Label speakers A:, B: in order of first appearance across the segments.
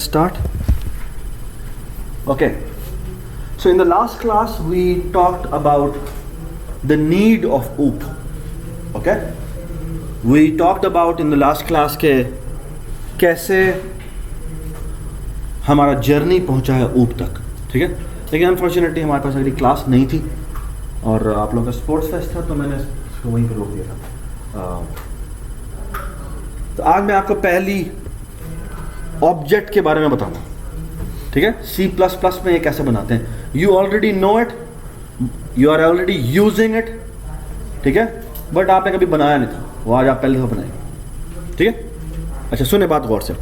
A: Start. Okay, so in the last class we talked about the need of OOP. Okay, we talked about in the last class के कैसे हमारा journey पहुंचा है OOP तक, ठीक है। लेकिन अनफॉर्चुनेटली हमारे पास अगली क्लास नहीं थी और आप लोगों का स्पोर्ट्स फेस्ट था, तो मैंने इसको वहीं पर रोक दिया था। तो आज मैं आपको पहली ऑब्जेक्ट के बारे में बताऊंगा, ठीक है। C++ में ये कैसे बनाते हैं, you already know it, you are already using it, ठीक है, बट आपने कभी बनाया नहीं था, वो आज आप पहले दफा बनाएंगे, ठीक है। अच्छा सुने बात गौर से।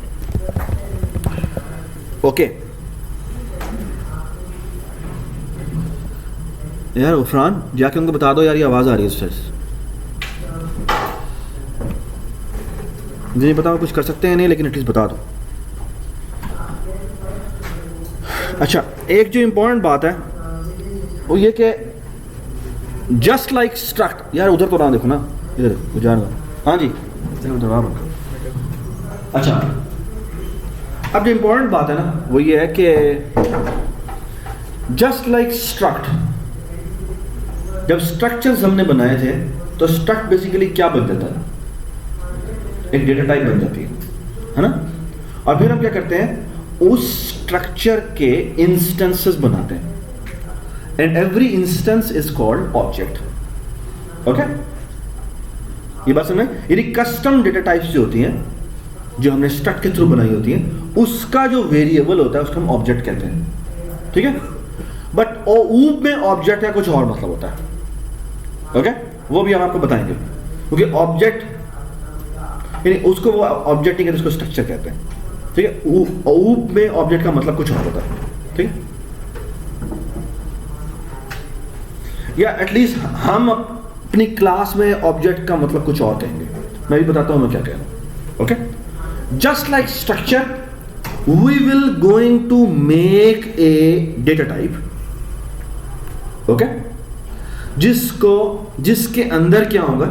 A: ओके यार उफरान जाके उनको बता दो यार, ये आवाज आ रही है उससे, मुझे नहीं पता कुछ कर सकते हैं नहीं, लेकिन एटलीस्ट बता दो। अच्छा, एक जो इंपॉर्टेंट बात है वो ये कि जस्ट लाइक स्ट्रक्ट, यार उधर तो ना देखो ना, इधर उजाड़, हाँ जी उधर। अच्छा, अब जो इंपॉर्टेंट बात है ना वो ये है कि जस्ट लाइक स्ट्रक्ट, जब स्ट्रक्चर्स हमने बनाए थे तो स्ट्रक्ट बेसिकली क्या बन जाता है, एक डेटा टाइप बन जाती है ना। और फिर हम क्या करते हैं, उस स्ट्रक्चर के इंस्टेंसेस बनाते हैं, and every instance is called object. Okay, ये बात समझ में। यदि कस्टम डेटा टाइप्स जो होती हैं, जो हमने स्ट्रक्ट के थ्रू बनाई होती हैं, उसका जो वेरिएबल होता है उसको हम ऑब्जेक्ट कहते हैं, ठीक है। बट OOP में ऑब्जेक्ट का कुछ और मतलब होता है, ओके, वो भी हम आपको बताएंगे, क्योंकि ऑब्जेक्ट यानी उसको वो ऑब्जेक्ट नहीं कहते, उसको स्ट्रक्चर कहते हैं, ठीक है। OOP में ऑब्जेक्ट का मतलब कुछ और होता है, ठीक है, या एटलीस्ट हम अपनी क्लास में ऑब्जेक्ट का मतलब कुछ और कहेंगे। मैं भी बताता हूं मैं क्या कह रहा हूं। Okay, just like structure we will going to make a data type, okay, जिसके अंदर क्या होगा,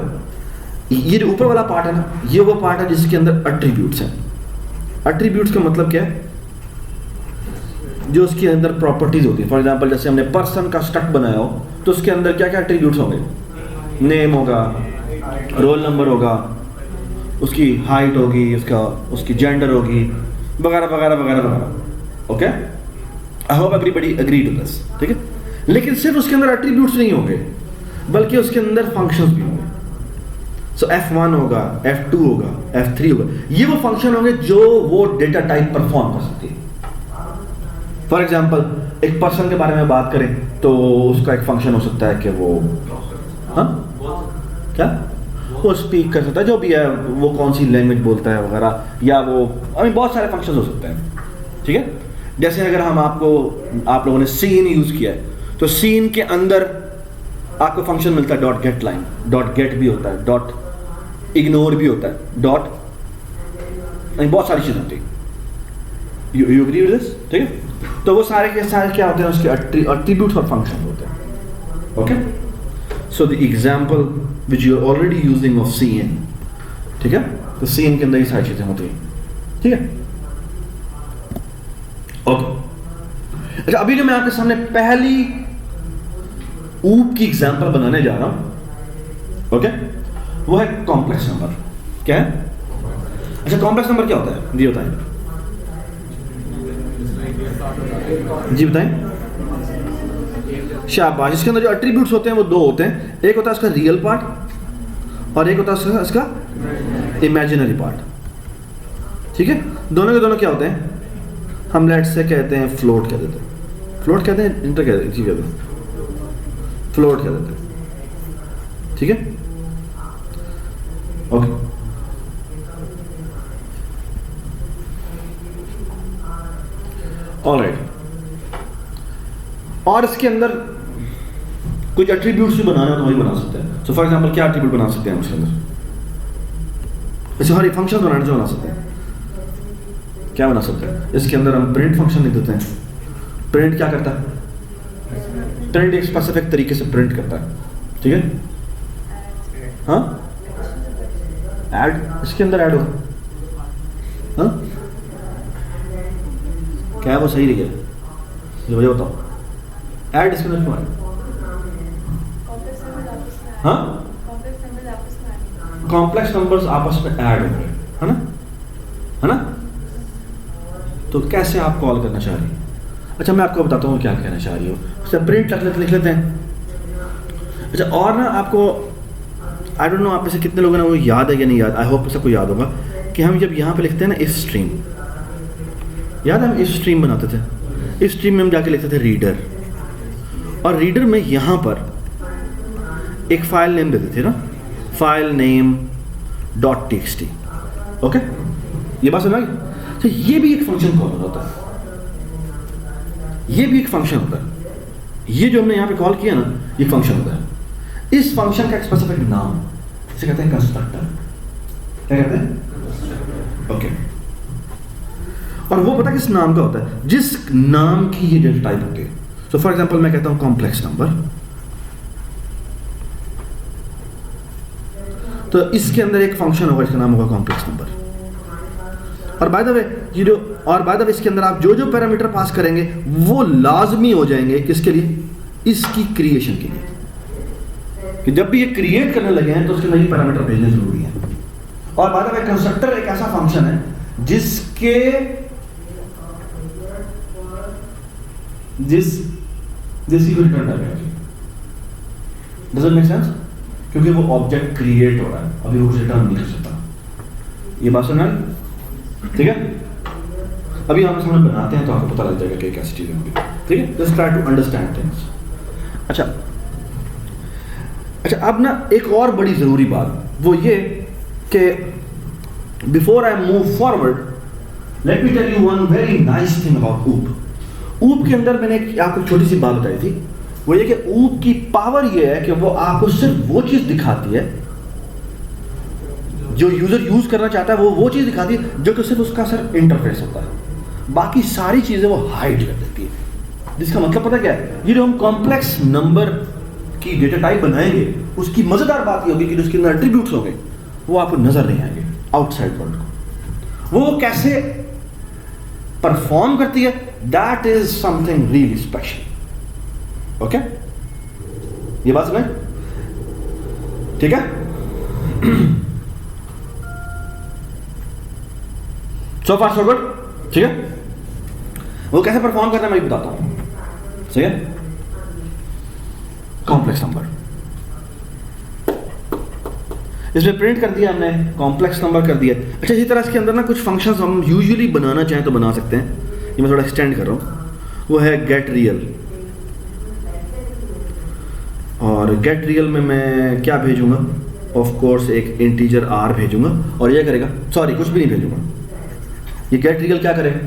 A: ये जो ऊपर वाला पार्ट है ना, ये वो पार्ट है जिसके अंदर एट्रीब्यूट्स हैं। एट्रीब्यूट्स का मतलब क्या है, जो उसके अंदर प्रॉपर्टीज होती है। फॉर एग्जांपल जैसे हमने पर्सन का स्ट्रक्ट बनाया हो, तो उसके अंदर क्या क्या एट्रीब्यूट्स होंगे, नेम होगा, रोल नंबर होगा, उसकी हाइट होगी, उसकी जेंडर होगी, वगैरह वगैरह वगैरह वगैरह। Okay, I hope everybody agree to this, ठीक है। लेकिन सिर्फ उसके अंदर एट्रीब्यूट्स नहीं होंगे, बल्कि उसके अंदर फंक्शंस भी होंगे। सो F1 होगा, F2 होगा, F3 होगा, ये वो फंक्शन होंगे जो वो डेटा टाइप परफॉर्म कर सकती है। फॉर एग्जाम्पल एक पर्सन के बारे में बात करें तो उसका एक फंक्शन हो सकता है कि वो क्या वो स्पीक कर सकता है, जो भी है, वो कौन सी लैंग्वेज बोलता है वगैरह, या वो बहुत सारे फंक्शन हो सकते हैं, ठीक है। जैसे अगर आप लोगों ने सीन यूज किया है, तो सीन के अंदर आपको फंक्शन मिलता है dot gate line, dot gate भी होता है, डॉट इग्नोर भी होता है, डॉट, बहुत सारी चीजें होती है। यू एग्री विद दिस, ठीक है। तो वो सारे के सारे क्या होते हैं, उसके एट्रीब्यूट्स और फंक्शन होते हैं। Okay, so the example which you are already using of seen, ठीक है, तो सीन के अंदर ये सारी चीजें होती हैं, ठीक है। ओके, अच्छा, अभी जो मैं आपके सामने पहली OOP की एग्जांपल बनाने जा रहा हूं, ओके, वो है कॉम्प्लेक्स नंबर। क्या है? अच्छा, कॉम्प्लेक्स नंबर क्या होता है, जी बताएं, जी बताएं। शाबाश। इसके अंदर जो एट्रीब्यूट्स होते हैं वो दो होते हैं, एक होता है इसका रियल पार्ट और एक होता है इसका इमेजिनरी पार्ट, ठीक है। दोनों के दोनों क्या होते हैं, हम लेट्स से कहते हैं फ्लोट कह देते हैं, फ्लोट कहते हैं, इंटर कहते हैं, जी कहते हैं, फ्लोट कह देते हैं, ठीक है। Okay, alright. और इसके अंदर कुछ एट्रीब्यूट्स भी बनाना तो वही बना सकते हैं। सो फॉर एग्जांपल क्या एट्रीब्यूट बना सकते हैं उसके अंदर, जैसे फंक्शन बनाने से बना सकते हैं, क्या बना सकते हैं, इसके अंदर हम प्रिंट फंक्शन लिख देते हैं। प्रिंट क्या करता है, प्रिंट एक स्पेसिफिक तरीके से प्रिंट करता है, ठीक है। हाँ, ऐड, इसके अंदर ऐड हो, हाँ क्या है वो सही नहीं है, मुझे बताओ। ऐड इसके अंदर क्यों आए? हाँ, कॉम्प्लेक्स नंबर्स आपस में ऐड हो गए, है ना, है ना? तो कैसे आप कॉल करना चाह रही हो? अच्छा मैं आपको बताता हूँ क्या कहना चाह रही हो। सेपरेट लिख लेते हैं। अच्छा और ना आपको आई डोंट नो आप में से कितने लोगों ने वो याद है या नहीं याद, आई होप सबको याद होगा कि हम जब यहाँ पे लिखते हैं ना इफ स्ट्रीम, याद है हम इफ स्ट्रीम बनाते थे। इफ स्ट्रीम में हम जाके लिखते थे रीडर, और रीडर में यहाँ पर एक फाइल नेम देते थे ना, फाइल नेम .txt। ओके, ये बात समझ गई? तो ये भी एक फंक्शन कॉल होता है, ये भी एक फंक्शन होता है। ये जो हमने यहाँ पे कॉल किया ना, ये फंक्शन होता है। इस फंक्शन का एक स्पेसिफिक नाम, इसे कहते हैं कंस्ट्रक्टर। क्या कहते हैं? ओके। और वो पता किस नाम का होता है? जिस नाम की ये डेटा टाइप होती है। सो फॉर एग्जांपल मैं कहता हूं कॉम्प्लेक्स नंबर, तो इसके अंदर एक फंक्शन होगा, इसका नाम होगा कॉम्प्लेक्स नंबर। और बाय द वे ये जो, और बाय द वे इसके अंदर आप जो जो पैरामीटर पास करेंगे वो लाजमी हो जाएंगे किसके लिए? इसकी क्रिएशन के लिए, कि जब भी ये क्रिएट करने लगे हैं तो उसके अंदर ये पैरामीटर भेजने जरूरी है। और बाय द वे कंस्ट्रक्टर एक ऐसा फंक्शन है जिसकी कोई रिटर्न टाइप है। Does it make sense? क्योंकि वो ऑब्जेक्ट क्रिएट हो रहा है, अभी वो रिटर्न नहीं कर सकता। ये बात सुना, ठीक है? अभी हम समझ बनाते हैं तो आपको पता लग जाएगा कि कैसी चीजें होंगी, ठीक है? Just try to understand things. अच्छा अब ना एक और बड़ी जरूरी बात वो ये कि before I move forward let me tell you one very nice thing about OOP. OOP के अंदर मैंने आपको छोटी सी बात बताई थी, वो ये कि ऊप की पावर ये है कि वो आपको सिर्फ वो चीज दिखाती है जो यूजर यूज करना चाहता है, वो चीज दिखाती है जो कि सिर्फ उसका सिर्फ इंटरफेस होता है। बाकी सारी चीजें वो हाइड कर देती है। जिसका मतलब पता क्या है? ये जो हम कॉम्प्लेक्स नंबर की डेटा टाइप बनाएंगे उसकी मजेदार बात ये होगी कि उसके अंदर एट्रीब्यूट्स होंगे वो आपको नजर नहीं आएंगे आउटसाइड वर्ल्ड को। वो कैसे परफॉर्म करती है, that is something really special. Okay, ये बात सुने, ठीक है? सो फार सो गुड, ठीक है? वो कैसे परफॉर्म करना है मैं बताता हूं, ठीक है? कॉम्प्लेक्स नंबर इसमें प्रिंट कर दिया हमने, कॉम्प्लेक्स नंबर कर दिया। अच्छा इसी तरह इसके अंदर ना कुछ फंक्शंस हम यूजुअली बनाना चाहें तो बना सकते हैं। ये मैं थोड़ा एक्सटेंड कर रहा हूं। वो है गेट रियल, और गेट रियल में मैं क्या भेजूंगा? ऑफ कोर्स एक इंटीजर आर भेजूंगा, और ये करेगा, सॉरी कुछ भी नहीं भेजूंगा। ये गेट रियल क्या करेगा?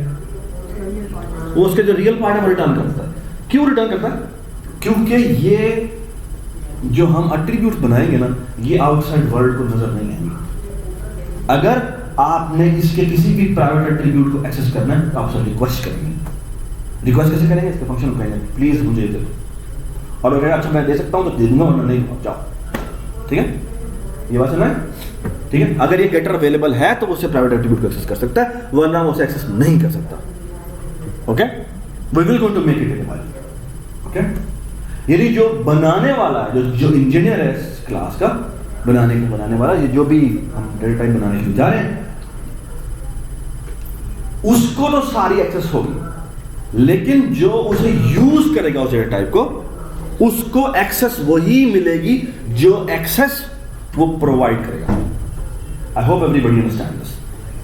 A: वो उसके जो रियल पार्ट है वो रिटर्न करता है। क्यों रिटर्न करता है? क्योंकि ये जो हम एट्रीब्यूट बनाएंगे ना, ये आउटसाइड वर्ल्ड को नजर नहीं आएंगे। अगर आपने इसके किसी भी प्राइवेट एट्रीब्यूट को एक्सेस करना है तो आपसे रिक्वेस्ट करेंगे। रिक्वेस्ट कैसे करेंगे? इसके फंक्शन को कहेंगे प्लीज मुझे दे दो, और अगर अच्छा मैं दे सकता हूं तो दे दूंगा, वरना नहीं, जाओ। ठीक है, ये बात सुना है? ठीक है, अगर ये गेटर अवेलेबल है तो उससे प्राइवेट एट्रीब्यूट को एक्सेस कर सकता है, वरना वो उसे एक्सेस नहीं कर सकता। Okay, we will going to make it available. Okay, यानी जो बनाने वाला है, जो इंजीनियर है इस क्लास का, बनाने वाला, ये जो भी हम डेटा टाइप बनाने के लिए जा रहे हैं, उसको तो सारी एक्सेस होगी, लेकिन जो उसे यूज करेगा उस डेटा टाइप को, उसको एक्सेस वही मिलेगी जो एक्सेस वो प्रोवाइड करेगा। आई होप एवरीबॉडी अंडरस्टैंड दिस।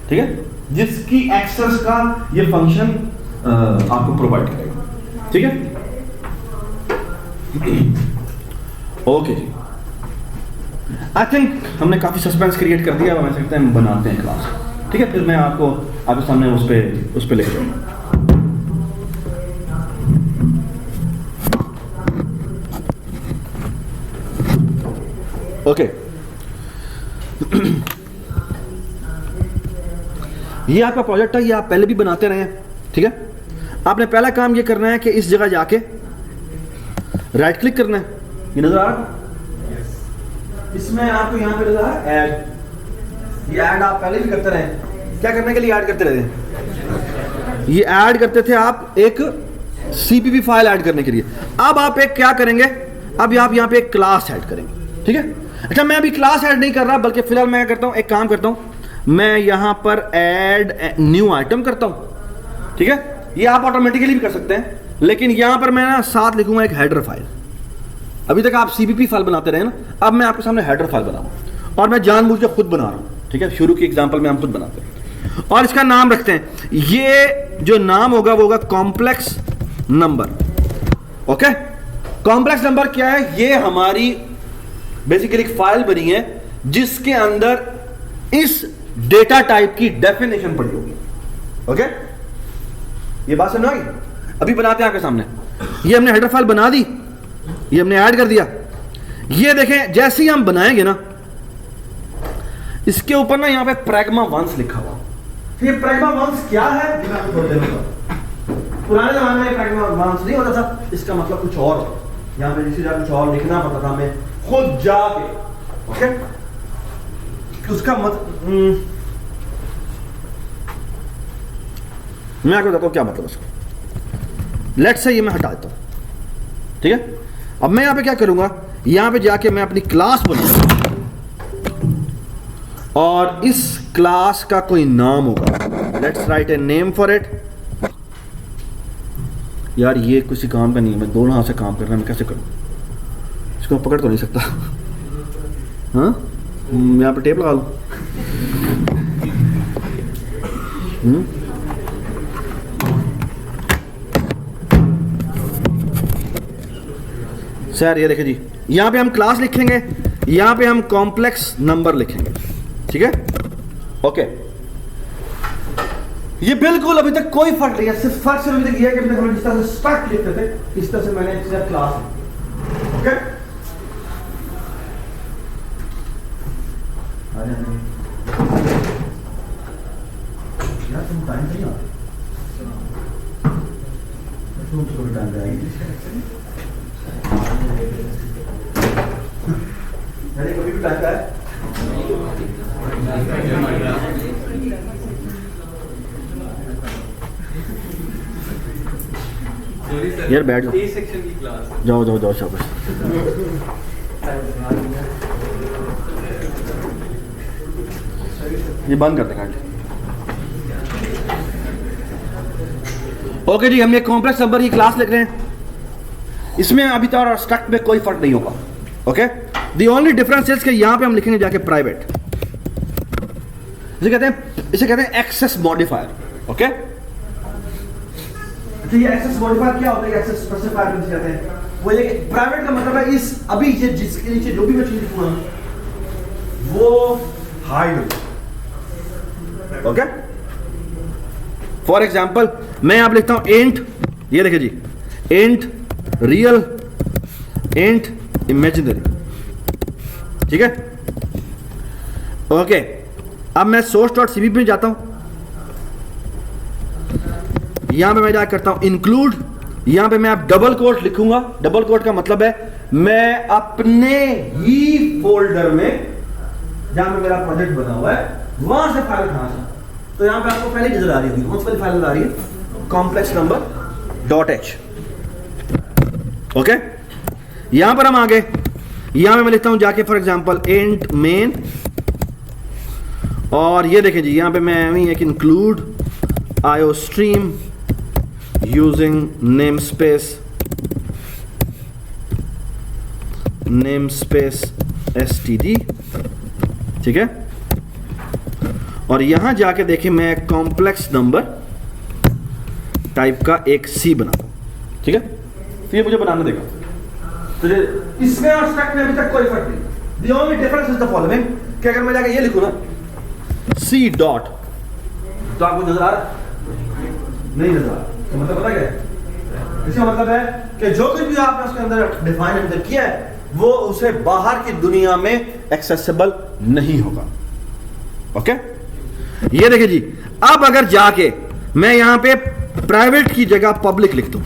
A: ठीक है, जिसकी एक्सेस का ये फंक्शन आपको प्रोवाइड करेगा। ठीक है, ओके जी, आई थिंक हमने काफी सस्पेंस क्रिएट कर दिया। मैं सकता है हम बनाते हैं क्लास। ठीक है, फिर मैं आपको आपके सामने उस पे लिख दूंगा। ओके, ये आपका प्रोजेक्ट है, ये आप पहले भी बनाते रहे हैं। ठीक है, आपने पहला काम ये करना है कि इस जगह जाके राइट क्लिक करना है। ये नजर आ रहा? इसमें आपको यहां पे नजर आ रहा है ऐड। ये ऐड आप पहले भी करते रहे, क्या करने के लिए ऐड करते रहे? ये ऐड करते थे आप एक सीपीपी फाइल ऐड करने के लिए। अब आप एक क्या करेंगे, अब आप यहाँ पे एक क्लास ऐड करेंगे, ठीक है। अच्छा, मैं अभी क्लास ऐड नहीं कर रहा, बल्कि फिलहाल मैं करता हूँ, एक काम करता हूँ, मैं यहाँ पर ऐड न्यू आइटम करता हूँ, ठीक है। ये आप ऑटोमेटिकली भी कर सकते हैं, लेकिन यहाँ पर मैं ना साथ लिखूंगा एक हेडर फाइल। अभी तक आप सीपीपी फाइल बनाते रहे ना, अब मैं आपके सामने हेडर फाइल बनाऊंगा, और मैं जानबूझ के खुद बना रहा हूँ, ठीक है। शुरू की एग्जांपल में हम खुद बनाते हैं, और इसका नाम रखते हैं, ये जो नाम होगा वो होगा complex number. Okay, complex number क्या है? ये हमारी बेसिकली एक फाइल बनी है जिसके अंदर इस डेटा टाइप की डेफिनेशन पड़ी होगी। ओके, ये बात समझ आई? अभी बनाते हैं आपके सामने। ये हमने हेडर फाइल बना दी, ये हमने ऐड कर दिया। ये देखें, जैसे ही हम बनाएंगे ना, इसके ऊपर ना यहां पे प्रैग्मा वंस लिखा हुआ। ये प्रैग्मा वंस क्या है? पुराने जमाने में प्रैग्मा वंस नहीं होता था, इसका मतलब कुछ और है। यहां पे जिसे कुछ और लिखना पड़ता था हमें खुद जाके। ओके, उसका मतलब मैं आपको बताता हूं क्या मतलब उसका। लेट्स से ये मैं हटा देता हूं, ठीक है। अब मैं यहां पे क्या करूंगा, यहां पे जाके मैं अपनी क्लास बनाऊंगा, और इस क्लास का कोई नाम होगा। Let's write a name for it. यार ये किसी काम का नहीं है, मैं दोनों हाथ से काम कर रहा हूं, मैं कैसे करूं? इसको मैं पकड़ तो नहीं सकता। हाँ, यहां पे टेप लगा लूं। सर ये देखिए जी, यहां पे हम क्लास लिखेंगे, यहां पे हम कॉम्प्लेक्स नंबर लिखेंगे, ठीक है। ओके, ये बिल्कुल अभी तक कोई फर्क नहीं है, सिर्फ फर्क सिर्फ अभी तक ये है कि अभी तक हम जिस तरह से स्ट्रक्ट लिखते थे, इस तरह से मैंने सिर्फ क्लास लिखी। ओके, यार तुम टाइम नहीं आ, तुम थोड़ी टाइम जाएगी। कभी भी टाइम का है यार, बैठ जाओ। सेक्शन की क्लास, जाओ जाओ जाओ, शाबाश। ये बंद कर देगा। ओके जी, हम ये कॉम्प्लेक्स नंबर की क्लास लिख रहे हैं। इसमें अभी तक और स्ट्रक्ट में कोई फर्क नहीं होगा। Okay, the only difference is कि यहां पे हम लिखेंगे जाके प्राइवेट। इसे कहते हैं एक्सेस मॉडिफायर। ओके, तो ये एक्सेस मॉडिफायर क्या होता है? एक्सेस स्पेसिफायर जिसे कहते हैं, वो ये प्राइवेट का मतलब है इस अभी ये जिसके नीचे जो भी मैं चीज लिखूंगा वो हाइड होगा। ओके, फॉर एग्जांपल मैं यहां लिखता हूं इंट, ये देखिए जी, इंट रियल, इंट इमेजिनरी, ठीक है। ओके, अब मैं source.cpp में जाता हूं, यहां पे मैं क्या करता हूं इंक्लूड, यहां पे मैं आप डबल कोट लिखूंगा। डबल कोट का मतलब है मैं अपने ही फोल्डर में जहां पे मेरा प्रोजेक्ट बना हुआ है वहां से फाइल उठाना चाहता हूं। तो यहां पे आपको पहले नजर आ रही होगी, कौन सी वाली फाइल नजर आ रही है? Complex number .h। ओके, यहां पर हम आगे, यहां पे मैं लिखता हूं जाके फॉर एग्जांपल इंट मेन, और ये देखें जी, यहां पे मैं एक include IO stream using namespace std, ठीक है। और यहां जाके देखें मैं कॉम्प्लेक्स नंबर टाइप का एक C बनाता हूं, ठीक है। तो ये मुझे बनाने देगा, तो इसमें और स्ट्रक्ट में अभी तक कोई फर्क नहीं। The only difference is the following, कि अगर मैं जाके ये लिखूं ना C डॉट, तो आपको नजर आ रहा नहीं नजर आ रहा, तो मतलब पता क्या है? इसका मतलब है कि जो कुछ भी आपने उसके अंदर डिफाइन अंदर किया है वो उसे बाहर की दुनिया में एक्सेसिबल नहीं होगा। ओके, ये देखिए जी, अब अगर जाके मैं यहां पे प्राइवेट की जगह पब्लिक लिख दूं,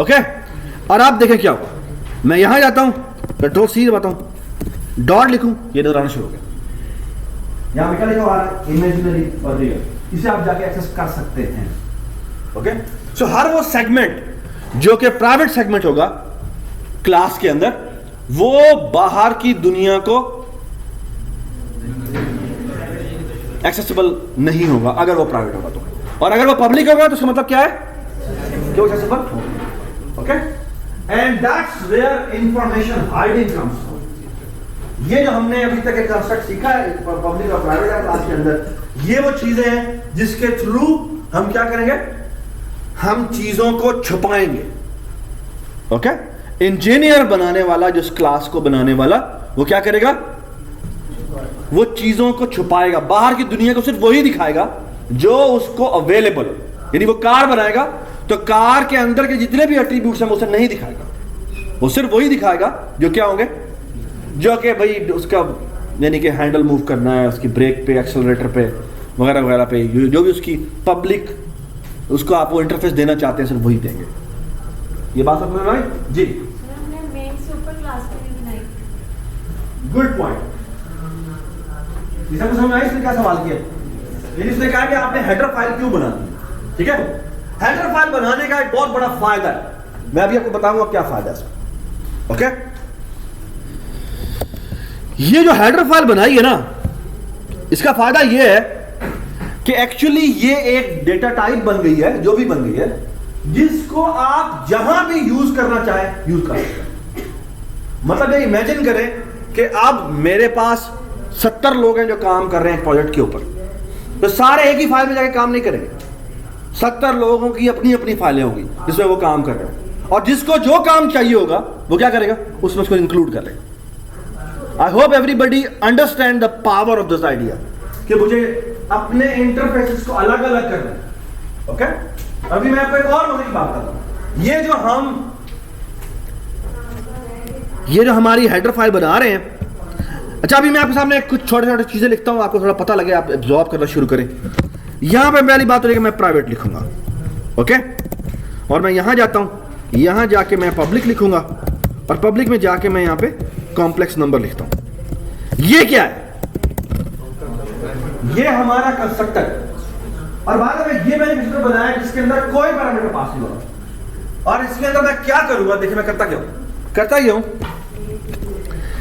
A: ओके, और आप देखें क्या होगा। मैं यहां जाता हूं, कंट्रोल C दबाता हूं, डॉट लिखूं, ये नजर आना शुरू हो गया। यहां पे क्या लिखा हुआ है? इमेजिनरी और रियल। इसे आप जाके एक्सेस कर सकते हैं। ओके, सो हर वो सेगमेंट जो कि प्राइवेट सेगमेंट होगा क्लास के अंदर, वो बाहर की दुनिया को एक्सेसिबल नहीं होगा अगर वो प्राइवेट होगा तो, और अगर वो पब्लिक होगा तो उसका मतलब क्या है कि वो एक्सेसिबल होगा। Okay, and that's where information hiding comes. ये जो हमने अभी तक एक कंसेप्ट सीखा है पब्लिक और प्राइवेट क्लास के अंदर, ये वो चीजें हैं जिसके थ्रू हम क्या करेंगे, हम चीजों को छुपाएंगे। ओके, इंजीनियर बनाने वाला, जिस क्लास को बनाने वाला, वो क्या करेगा, वो चीजों को छुपाएगा, बाहर की दुनिया को सिर्फ वही दिखाएगा जो उसको अवेलेबल हो। यानी वो कार बनाएगा तो कार के अंदर के जितने भी एट्रीब्यूट्स हैं वो उसे नहीं दिखाएगा, वो सिर्फ वही दिखाएगा जो क्या होंगे, जो कि भाई उसका यानी कि हैंडल मूव करना है, उसकी ब्रेक पे, एक्सेलरेटर पे, वगैरह वगैरह पे, जो भी उसकी पब्लिक उसको आप वो इंटरफेस देना चाहते हैं सिर्फ वही देंगे। ये बात समझ में आई जी?
B: हमने मेन से ऊपर क्लास के लिए बनाई।
A: Good point. इसमें समझ में आई इसने क्या सवाल किया? इसने कहा कि आपने हेडर फाइल क्यों बनानी, ठीक है? हेडर फाइल बनाने का एक बहुत बड़ा फायदा है, मैं अभी आपको बताऊंगा क्या फायदा है इसका। ओके, ये जो हेडर फाइल बनाई है ना, इसका फायदा ये है कि एक्चुअली ये एक डेटा टाइप बन गई है, जो भी बन गई है, जिसको आप जहां भी यूज करना चाहे यूज कर सकते हैं। मतलब ये इमेजिन करें कि अब मेरे पास 70 लोग हैं जो काम कर रहे हैं प्रोजेक्ट के ऊपर, तो सारे एक ही फाइल में जाके काम नहीं करेंगे, 70 लोगों की अपनी अपनी फाइलें होंगी जिसमें वो काम कर रहे हैं, और जिसको जो काम चाहिए होगा वो क्या करेगा, उसमें उसको इंक्लूड कर लेगा। आई hope everybody understand the power of this idea कि मुझे अपने इंटरफेसेस को अलग अलग करना है। ओके, अभी मैं आपको एक और मजे की बात करता हूं। ये जो हमारी हेडर फाइल बना रहे हैं, अच्छा अभी मैं आपके सामने कुछ छोटे छोटे चीजें लिखता हूं, आपको थोड़ा पता लगे, आप एब्जॉर्ब करना शुरू करें। यहां पे पहली बात हो रही है कि मैं प्राइवेट लिखूंगा, ओके, और मैं यहां जाता हूं, यहां जाके मैं पब्लिक लिखूंगा, और पब्लिक में जाके मैं यहां पे कॉम्प्लेक्स नंबर लिखता हूं। ये क्या है? ये हमारा कंस्ट्रक्टर है, और बाद में ये मैंने कंस्ट्रक्टर बनाया जिसके अंदर कोई पैरामीटर पास नहीं होगा, और इसके अंदर मैं क्या करूंगा, देखिए मैं करता क्या हूं,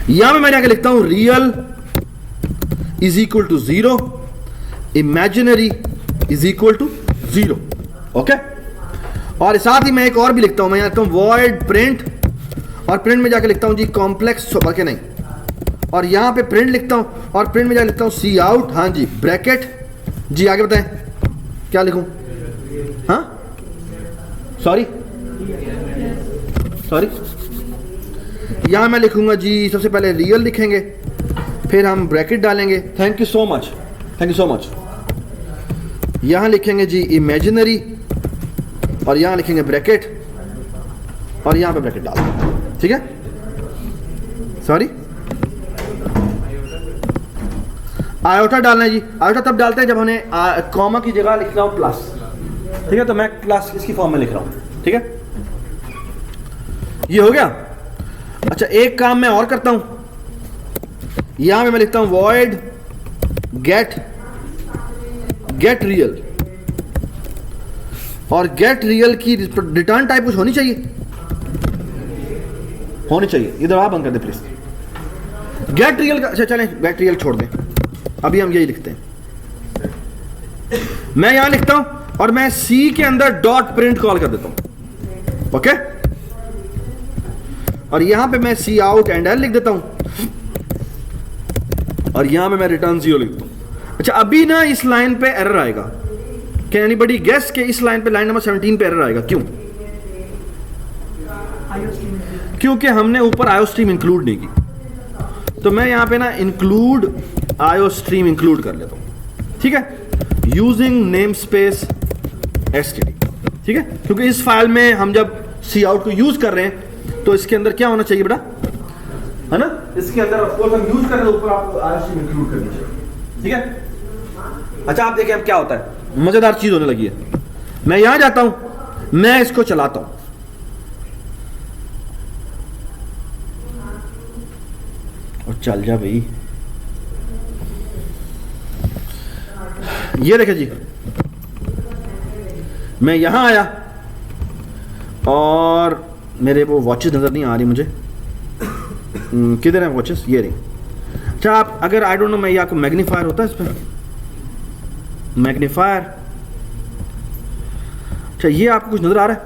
A: यहां पे मैं जाके लिखता हूं real is equal to 0, imaginary is equal to 0। Okay, और साथ ही मैं एक और भी लिखता हूं, मैं यहां लिखता हूं वॉइड प्रिंट, और प्रिंट में जाके लिखता हूं जी कॉम्प्लेक्स के नहीं, और यहां पे प्रिंट लिखता हूं, और प्रिंट में जाके लिखता हूं सी आउट, हाँ जी, ब्रैकेट जी, आगे बताएं क्या लिखूं, हाँ सॉरी यहां मैं लिखूंगा जी, सबसे पहले रियल लिखेंगे, फिर हम ब्रैकेट डालेंगे, थैंक यू सो मच, यहां लिखेंगे जी इमेजिनरी, और यहां लिखेंगे ब्रैकेट, और यहां पे ब्रैकेट डाल देंगे, ठीक है? सॉरी, आयोटा डालना है जी, आयोटा तब डालते हैं जब हमें कॉमा की जगह लिख रहा हूं प्लस, ठीक है? तो मैं प्लस इसकी फॉर्म में लिख रहा हूं, ठीक है? ये हो गया। अच्छा, एक काम मैं और करता हूं, यहां पे मैं लिखता हूं वॉइड गेट रियल, और गेट रियल की रिटर्न टाइप कुछ होनी चाहिए, इधर आप बंद कर दे प्लीज। गेट रियल का, अच्छा चलें गेट रियल छोड़ दें, अभी हम यही लिखते हैं। मैं यहां लिखता हूं, और मैं सी के अंदर डॉट प्रिंट कॉल कर देता हूं, ओके, और यहां पे मैं सी आउट एंड एल लिख देता हूं, और यहां पे मैं रिटर्न 0 लिखता हूं। अच्छा, अभी ना इस लाइन पे एरर आएगा, कैन एनीबॉडी गेस कि इस लाइन पे, लाइन नंबर 17 पे एरर आएगा, क्यों? क्योंकि हमने ऊपर आयो स्ट्रीम इंक्लूड नहीं की, तो मैं यहां पे ना इंक्लूड आयो स्ट्रीम इंक्लूड कर लेता हूं, ठीक है, यूजिंग नेम स्पेस std, ठीक है? क्योंकि इस फाइल में हम जब सी आउट को यूज कर रहे हैं तो इसके अंदर क्या होना चाहिए बेटा, है ना? इसके अंदर ऑफ कोर्स हम यूज कर रहे हैं, ऊपर आपको आयो स्ट्रीम इंक्लूड करनी चाहिए, ठीक है? अच्छा, आप देखिए अब क्या होता है, मजेदार चीज होने लगी है। मैं यहां जाता हूं, मैं इसको चलाता हूं, और चल जा भाई, ये देखे जी, मैं यहाँ आया और मेरे वो वॉचेस नज़र नहीं आ रही मुझे। किधर है वॉचेस? ये रही। अच्छा आप अगर आई डोंट नो, मैं ये आपको मैग्नीफायर होता है इस पर, मैग्नीफायर। अच्छा ये आपको कुछ नज़र आ रहा है?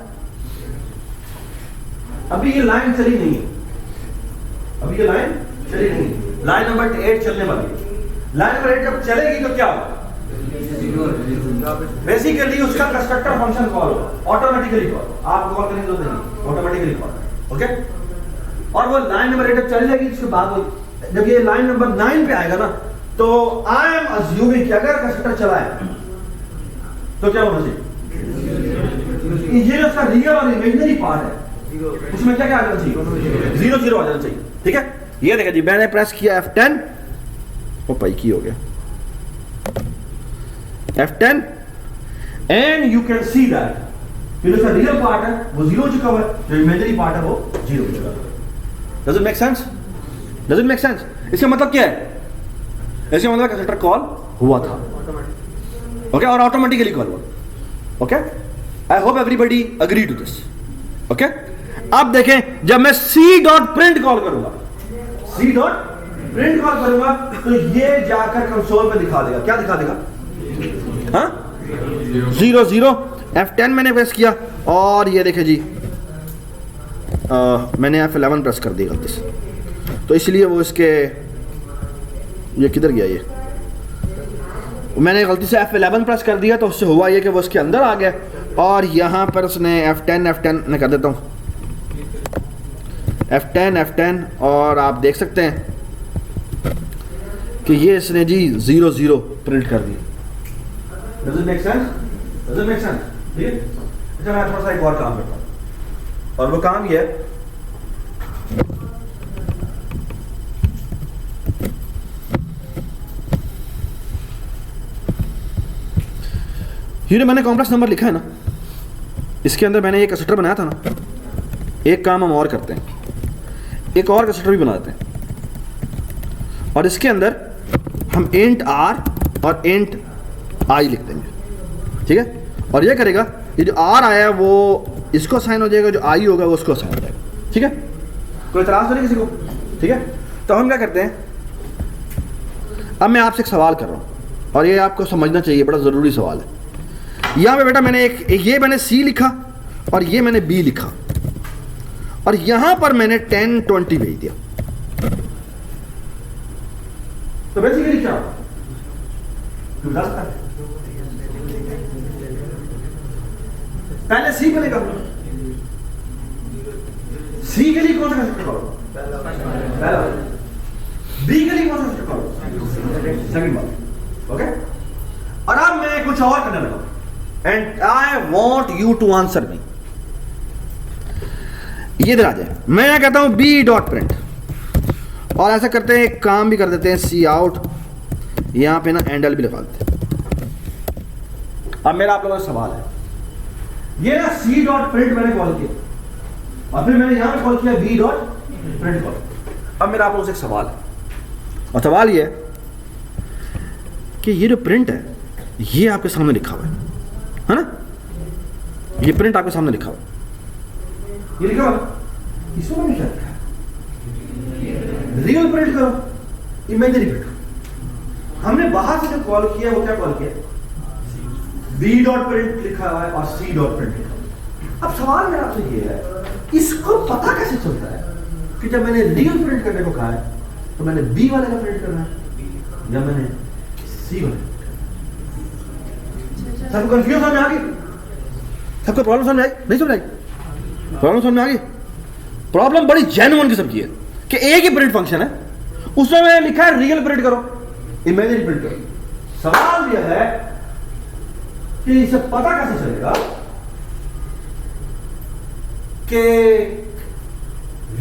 A: अभी ये लाइन चली नहीं है, अभी ये लाइन चली नहीं है। लाइन नंबर 8 चलने वाली है। लाइन नंबर 8 जब चलेगी तो क्या होगा? बेसिकली उसका कंस्ट्रक्टर फंक्शन कॉल होगा, ऑटोमेटिकली कॉल। आप कॉल करने की जरूरत नहीं, ऑटोमेटिकली कॉल। ओके, और वो लाइन नंबर 8 जब चली जाएगी उसके बाद जब ये लाइन नंबर 9 पे आएगा ना, तो आई एम अज्यूमिंग कि अगर कंस्ट्रक्टर चला है तो क्या होना चाहिए? ये उसका रियल और इमेजिनरी पार्ट है, उसमें क्या क्या आ जाना चाहिए? 0 0 आ जाना चाहिए। ठीक है, ये देखा जी, मैंने प्रेस किया F10, वो पाई की हो गया F10, and you can see that जो उसका रियल पार्ट है वो 0 हो चुका हुआ है, जो इमेजिनरी पार्ट है वो 0 हो चुका है। Does it make sense? Does it make sense? इसका मतलब क्या है? इसका मतलब कंस्ट्रक्टर कॉल हुआ था, ओके, और ऑटोमेटिकली कॉल हुआ। Okay, I hope everybody agree to this. Okay, अब देखें जब मैं सी डॉट प्रिंट कॉल करूंगा, सी डॉट प्रिंट कॉल करूंगा तो ये जाकर कंसोल पे दिखा देगा। क्या दिखा देगा? हाँ, 0 0। F10 मैंने प्रेस किया और ये देखे जी, मैंने F11 प्रेस कर दी गलती से, तो इसलिए वो इसके ये किधर गया? ये मैंने गलती से F11 प्रेस कर दिया, तो उससे हुआ ये कि वो उसके अंदर आ गया, और यहाँ पर उसने F10 मैं कर देता हूँ F10, और आप देख सकते हैं कि ये इसने जी 0 0 प्रिंट कर दिया। Does it make sense? Does it make sense? ठीक है। अच्छा मैं थोड़ा सा एक और काम करता हूँ, और वो काम ये है, ये मैंने कॉम्प्लेक्स नंबर लिखा है ना, इसके अंदर मैंने एक कंस्ट्रक्टर बनाया था ना। एक काम हम और करते हैं, एक और कंस्ट्रक्टर भी बनाते हैं, और इसके अंदर हम इंट r और इंट i लिख देंगे। ठीक है, और ये करेगा, ये जो r आया है वो इसको असाइन हो जाएगा, जो i होगा वो उसको असाइन हो जाएगा। ठीक है, कोई इतराज़ तो नहीं किसी को? ठीक है, तो हम क्या करते हैं, अब मैं आपसे एक सवाल कर रहा हूँ और ये आपको समझना चाहिए, बड़ा ज़रूरी सवाल है। यहाँ पे बेटा मैंने ये मैंने C लिखा और ये मैंने B लिखा, और यहाँ पर मैंने 10 20 भेज दिया, तो बेसिकली क्या होगा? पहले C के लिए करो, C के लिए कौन सा कंस्ट्रक्टर करो? पहला। B के लिए कौन सा कंस्ट्रक्टर करो? सेकंड वाला। ओके, और अब मैं कुछ और करने लगा, and I want you to answer me. ये इधर आ जाए, मैं क्या कहता हूं B डॉट प्रिंट, और ऐसा करते हैं, एक काम भी कर देते हैं, सी आउट, यहां पे ना एंडल भी लगा देते हैं। अब मेरा आप लोगों से सवाल है, ये ना C डॉट प्रिंट मैंने कॉल किया, और फिर मैंने यहां पे कॉल किया B डॉट प्रिंट कॉल। अब मेरा आप लोगों से एक सवाल है, और सवाल ये है कि ये जो प्रिंट है ये आपके सामने लिखा हुआ है ना? ये प्रिंट आपके सामने लिखा हुआ है, ये लिखा हुआ है, इसमें नहीं लिखा है रियल प्रिंट करो, इमेजिनरी प्रिंट करो। हमने बाहर से जो कॉल किया वो क्या कॉल किया? B डॉट प्रिंट लिखा हुआ है और C डॉट प्रिंट लिखा हुआ है। अब सवाल मेरा आपसे ये है, इसको पता कैसे चलता है कि जब मैंने रियल प्रिंट करने को कहा है तो मैंने B वाले का प्रिंट करना है या मैंने C वाले? सबको कंफ्यूज समझ में आ गई? सबको प्रॉब्लम समझ में आई? नहीं समझ आई? प्रॉब्लम समझ में आ गई? प्रॉब्लम बड़ी जेन्युइन किस्म की है कि एक ही प्रिंट फंक्शन है, उसमें मैंने लिखा है रियल प्रिंट करो, इमेजिनरी प्रिंट करो। सवाल यह है कि इसे पता कैसे चलेगा कि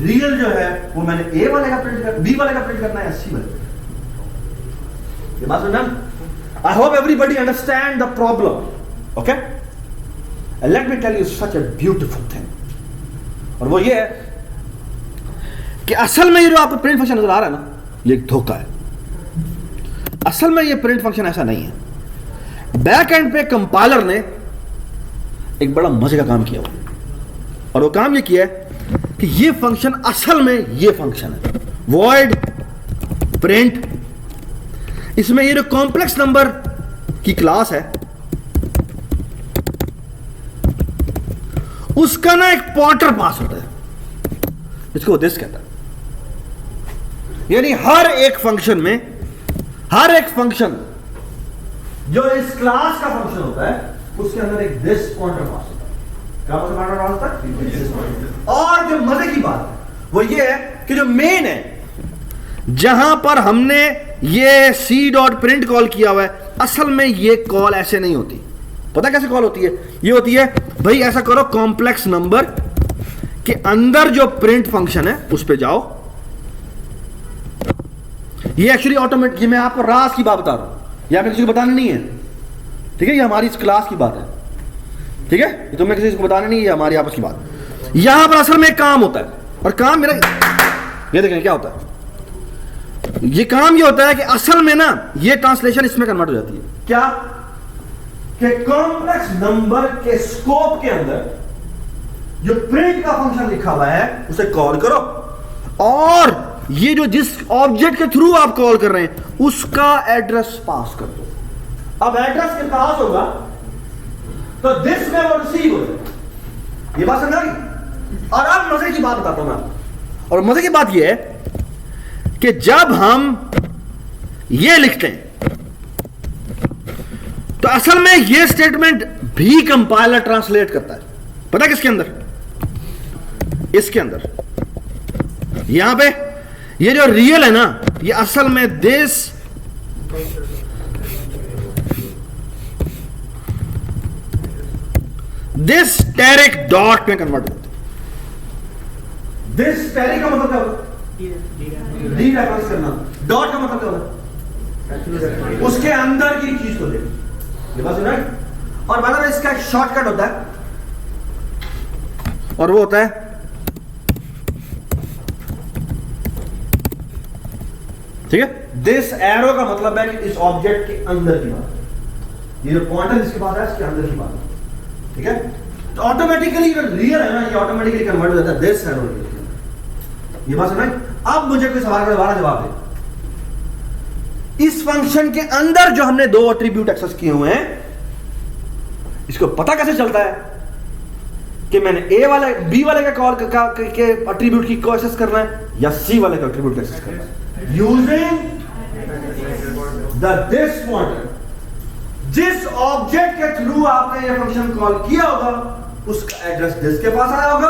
A: रियल जो है वो मैंने A वाले का प्रिंट करना, B वाले का प्रिंट करना है या C वाले? ये बात समझना? I hope everybody understand the problem. Okay? And let me tell you such a beautiful thing. और वो ये है कि असल में ये जो आपको प्रिंट फंक्शन नजर आ रहा है ना, ये एक धोखा है। असल में ये प्रिंट फंक्शन ऐसा नहीं है। बैक एंड पे कंपाइलर ने एक बड़ा मजे का काम किया हुआ, और वो काम ये किया है कि ये फंक्शन असल में ये फंक्शन है वॉइड प्रिंट। इसमें ये जो कॉम्प्लेक्स नंबर की क्लास है उसका ना एक पॉइंटर पास होता है, इसको दिस कहता है। यानी हर एक फंक्शन में, हर एक फंक्शन जो इस क्लास का फंक्शन होता है उसके अंदर एक दिस पॉइंटर पास होता है। क्या पॉइंटर पास होता है? और जो मजे की बात है वो ये है कि जो मेन है, जहां पर हमने ये सी डॉट प्रिंट कॉल किया हुआ है, असल में ये कॉल ऐसे नहीं होती। पता कैसे कॉल होती है? ये होती है भाई ऐसा करो, कॉम्प्लेक्स नंबर के अंदर जो प्रिंट फंक्शन है उस पे जाओ। ये एक्चुअली ऑटोमेटिक, ये मैं आपको राज की बात बता रहा हूं, ये आपने किसी को बताना नहीं है, ठीक है? ये हमारी इस क्लास की बात है, ठीक है? ये तुम्हें किसी को बताना नहीं है, ये हमारी आपस की बात। यहां पर असल में काम होता है, और काम मेरा ये देखें क्या होता है। ये काम ये होता है कि असल में ना ये ट्रांसलेशन इसमें कन्वर्ट हो जाती है। क्या कि कॉम्प्लेक्स नंबर के स्कोप के अंदर जो प्रिंट का फंक्शन लिखा हुआ है उसे कॉल करो, और ये जो जिस ऑब्जेक्ट के थ्रू आप कॉल कर रहे हैं उसका एड्रेस पास कर दो। अब एड्रेस के पास होगा तो दिस में वो रिसीव हो जाएगा। ये बात समझ आ गई? और अब मजे की बात बताता हूं मैं आपको, और मजे की बात ये है कि जब हम ये लिखते हैं तो असल में ये स्टेटमेंट भी कंपाइलर ट्रांसलेट करता है। पता है किसके अंदर? इसके अंदर। यहां पे ये जो रियल है ना, ये असल में दिस स्टैटिक डॉट में कन्वर्ट होता है। दिस स्टैटिक का मतलब क्या होता है? डी रेफरेंस करना। डॉट का मतलब क्या होता है? उसके अंदर की चीज को देखना। ये बात सुना? और मतलब इसका एक शॉर्टकट होता है, और वो होता है, ठीक है? दिस एरो का मतलब है कि इस ऑब्जेक्ट के अंदर की बात, ये जो पॉइंटर जिसके पास है इसके अंदर की बात, ठीक है? तो ऑटोमेटिकली जो रियल है ना, ये ऑटोमेटिकली कन्वर्ट हो जाता है दिस एरो। ये बात सुना? अब मुझे कोई सवाल का दोबारा जवाब दे। इस फंक्शन के अंदर जो हमने दो एट्रीब्यूट एक्सेस किए हुए हैं, इसको पता कैसे चलता है कि मैंने ए वाले बी वाले का कॉल के एट्रीब्यूट की को एक्सेस करना है या सी वाले का एट्रीब्यूट को एक्सेस करना है? Using the this pointer. जिस ऑब्जेक्ट के थ्रू आपने ये फंक्शन कॉल किया होगा उसका एड्रेस दिस के पास आया होगा,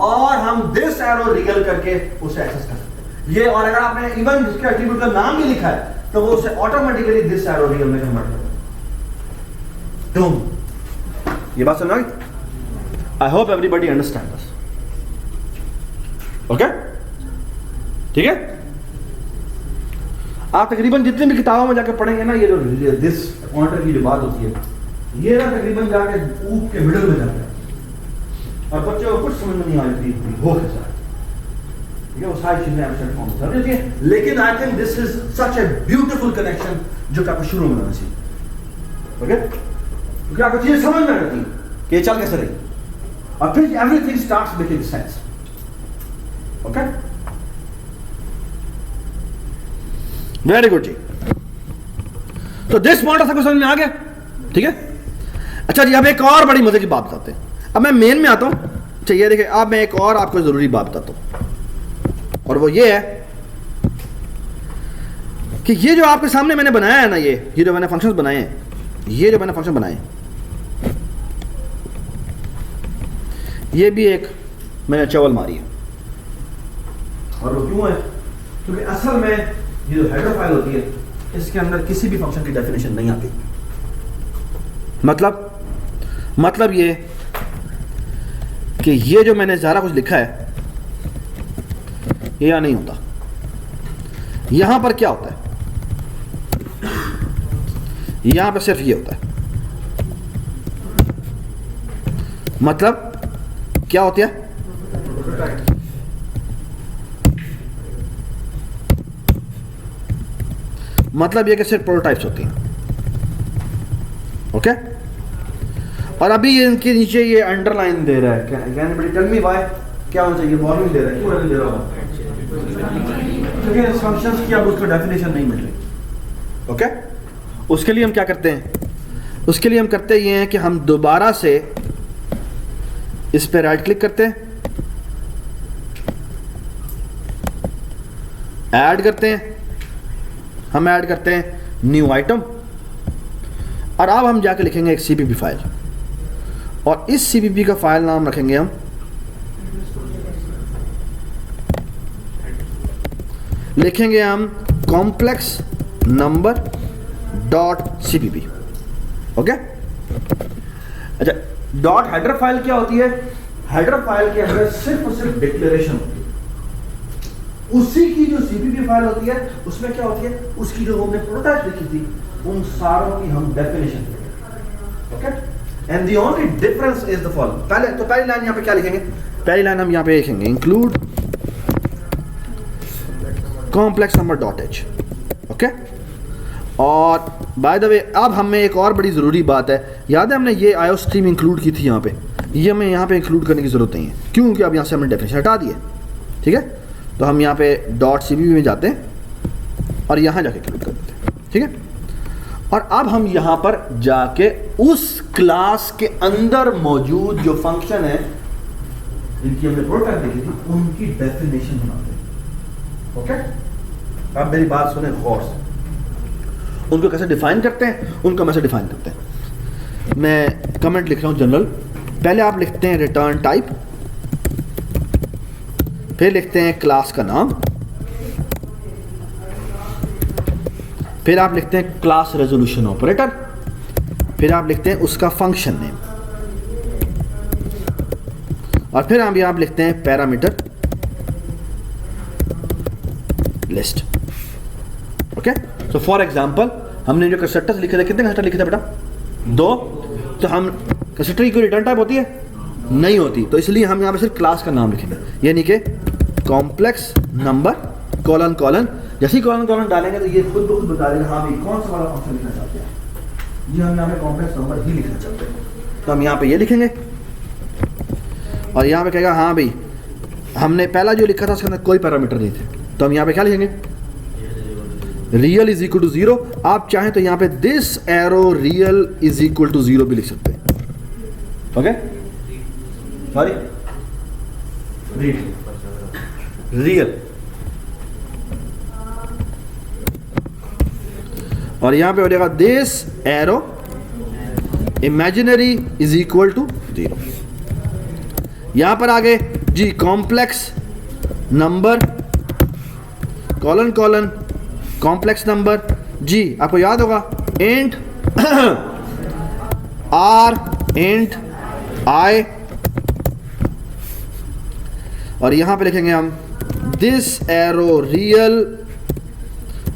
A: और हम दिस एरो रियल करके उसे एक्सेस कर सकते हैं। ये, और अगर आपने इवन जिसके एट्रीब्यूट का नाम भी लिखा है तो वो उसे ऑटोमेटिकली दिस एरो रियल में कन्वर्ट कर देगा। ये बात समझ? आई hope everybody understand this. Okay, ठीक है? आप तकरीबन जितनी भी किताबों में जाके पढ़ेंगे ना, ये जो दिस पॉइंटर की जो बात होती है, ये ना तकरीबन जाके ऊप के मिडिल में जाता है, और बच्चों को कुछ समझ में नहीं आती हो कैसा, ठीक है? वो सारी चीजें एब्स्ट्रैक्ट फॉर्म में चल रही है, लेकिन I think this is such a beautiful connection जो कि आपको शुरू में होना चाहिए। ओके, क्योंकि आपको चीजें समझ में आती है कि ये चल कैसे रही, और फिर everything starts making sense. Okay, very good जी। तो दिस पॉइंट सबको समझ में आ गया, ठीक है? अच्छा जी, अब एक और बड़ी मजे की बात बताते हैं। अब मैं मेन में आता हूं। चाहिए देखिए, अब मैं एक और आपको जरूरी बात बताता हूं, और वो ये है कि ये जो आपके सामने मैंने बनाया है ना, ये जो मैंने फंक्शंस बनाए हैं, ये जो मैंने फंक्शन बनाए, ये भी एक मैंने चवल मारी है। और वो क्यों है? क्योंकि असल में ये जो हेडर फाइल होती है इसके अंदर किसी भी फंक्शन की डेफिनेशन नहीं आती। मतलब ये कि ये जो मैंने सारा कुछ लिखा है ये यहां नहीं होता। यहां पर क्या होता है? यहां पर सिर्फ ये होता है। मतलब क्या होती है? मतलब ये कि सिर्फ प्रोटोटाइप्स होती हैं। ओके, और अभी ये इनके नीचे ये अंडरलाइन दे रहा है, क्या बड़ी टेल मी व्हाई, क्या होना चाहिए, वॉल्यूम दे रहा है, क्यों नहीं दे रहा होगा, क्योंकि इस फंक्शंस की अब उसको डेफिनेशन नहीं मिल रही। ओके, उसके लिए हम क्या करते हैं, उसके लिए हम करते ये हैं कि हम दोबारा से इस पे राइट क्लिक करते हैं, ऐड करते हैं, हम ऐड करते हैं न्यू आइटम, और अब हम जाके लिखेंगे एक सीपीपी फाइल, और इस सीपीपी का फाइल नाम रखेंगे हम लिखेंगे हम complex number dot CPP. Okay, अच्छा, डॉट हेडर फाइल क्या होती है, हेडर फाइल के अंदर सिर्फ और सिर्फ डिक्लेरेशन होती है, उसी की जो सीपीपी फाइल होती है उसमें क्या होती है, उसकी जो हमने प्रोटोटाइप लिखी थी उन सारों की हम definition. Okay, and the only difference is the following. पहली लाइन यहां पे क्या लिखेंगे, पहली लाइन हम यहां पे लिखेंगे include complex number dot H. Okay, और बाय द वे अब हमें एक और बड़ी ज़रूरी बात है, याद है हमने ये आयो स्ट्रीम इंक्लूड की थी यहाँ पे, ये हमें यहाँ पे इंक्लूड करने की ज़रूरत नहीं है, क्योंकि अब यहाँ से हमने डेफिनेशन हटा दी है। ठीक है, तो हम यहाँ पे डॉट सीपीपी में जाते हैं और यहाँ जाके इंक्लूड कर देते हैं। ठीक है, और अब हम यहाँ पर जाके उस क्लास के अंदर मौजूद जो फंक्शन है जिनकी हमने प्रोटोटाइप लिखी थी उनकी डेफिनेशन बनाते हैं। ओके, अब मेरी बात सुने गौर से, उनको कैसे डिफाइन करते हैं, उनको कैसे डिफाइन करते हैं। मैं कमेंट लिख रहा हूं जनरल, पहले आप लिखते हैं रिटर्न टाइप, फिर लिखते हैं क्लास का नाम, फिर आप लिखते हैं क्लास रेजोल्यूशन ऑपरेटर, फिर आप लिखते हैं उसका फंक्शन नेम, और फिर हम यहाँ लिखते हैं पैरामीटर लिस्ट। ओके, तो फॉर एग्जाम्पल हमने जो कंस्ट्रक्टर्स लिखे थे, कितने कंस्ट्रक्टर लिखे थे बेटा, 2, तो हम कंस्ट्रक्टर की कोई रिटर्न टाइप होती है, नहीं होती, तो इसलिए हम यहाँ पे सिर्फ क्लास का नाम लिखेंगे, यानी कि कॉम्प्लेक्स नंबर कॉलन कॉलन, जैसे ही कॉलन कॉलन डालेंगे तो ये खुद ब खुद बता देगा हाँ भाई कौन सा वाला फंक्शन लिखना चाहते हैं, जी हम यहाँ पे कॉम्प्लेक्स नंबर ही लिखना चाहते हैं, तो हम यहाँ पे ये लिखेंगे, और यहाँ पे कहेगा हाँ भाई हमने पहला जो लिखा था उसके अंदर कोई पैरामीटर नहीं थे, तो हम यहाँ पे क्या लिखेंगे, रियल इज इक्वल टू 0, आप चाहें तो यहाँ पे this arrow real is equal to 0 भी लिख सकते हैं। ओके, सॉरी रियल, और यहाँ पे हो जाएगा this arrow imaginary is equal to 0। यहाँ पर आगे जी complex number colon colon complex number, जी आपको याद होगा इंट आर इंट आई, और यहां पे लिखेंगे हम this arrow real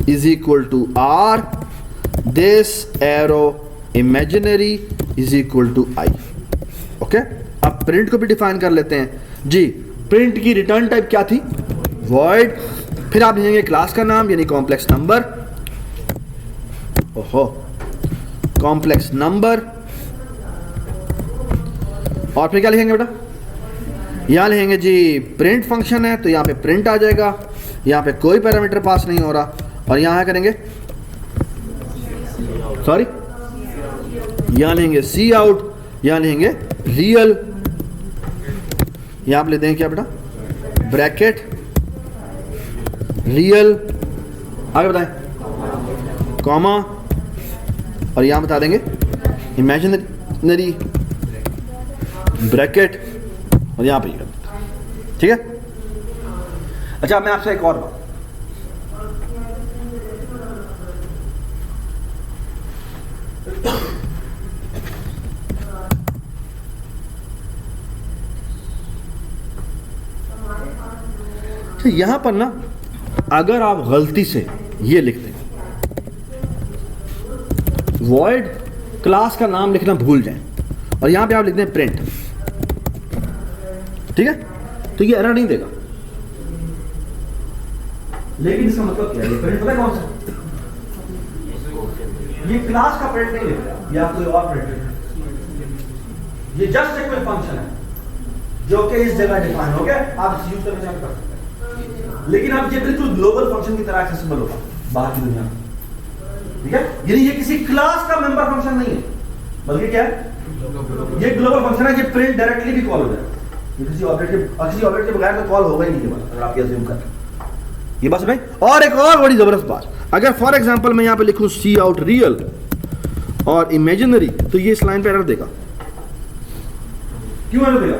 A: is equal to R, this arrow imaginary is equal to I. Okay, अब प्रिंट को भी डिफाइन कर लेते हैं जी, प्रिंट की रिटर्न टाइप क्या थी, वॉइड, फिर आप लिखेंगे क्लास का नाम यानी कॉम्प्लेक्स नंबर, ओहो कॉम्प्लेक्स नंबर, और फिर क्या लिखेंगे बेटा, यहां लिखेंगे जी प्रिंट फंक्शन है तो यहां पे प्रिंट आ जाएगा, यहां पे कोई पैरामीटर पास नहीं हो रहा, और यहां करेंगे सॉरी यहां लिखेंगे सी आउट, यहां लिखेंगे रियल, यहां आप लेते हैं क्या बेटा ब्रैकेट रियल, आगे बताएं कॉमा, और यहां बता देंगे इमेजिनरी ब्रैकेट, और यहां पे ठीक है। अच्छा मैं आपसे एक और बात, तो यहां पर ना अगर आप गलती से ये लिख दें वॉइड क्लास का नाम लिखना भूल जाएं और यहां पे आप लिख दें प्रिंट, ठीक है, तो ये एरर नहीं देगा, लेकिन इसका मतलब क्या है, प्रिंट पता है कौन सा, ये क्लास का प्रिंट नहीं लिख रहा, या कोई और प्रिंट लिख रहा, ये जस्ट एक कोई फंक्शन है जो कि इस जगह डिफाइन हो गया, आप इसे यूज करना चाहे कर सकते हैं, लेकिन अब ये बिल्कुल ग्लोबल फंक्शन की तरह एक्सेसिबल होगा बाहर की दुनिया में, ठीक है। यानी ये किसी क्लास का मेंबर फंक्शन नहीं है, बल्कि क्या है, ये ग्लोबल फंक्शन है, ये प्रिंट डायरेक्टली भी कॉल हो जाए, ये किसी ऑब्जेक्ट के बगैर तो कॉल होगा ही नहीं के बाद, अगर आप ये अज्यूम करें। ये बात समझ। और एक और बड़ी जबरदस्त बात, अगर फॉर एग्जांपल मैं यहां पे लिखूं सी आउट रियल और इमेजिनरी, तो ये इस लाइन पे एरर देगा। क्यों एरर देगा?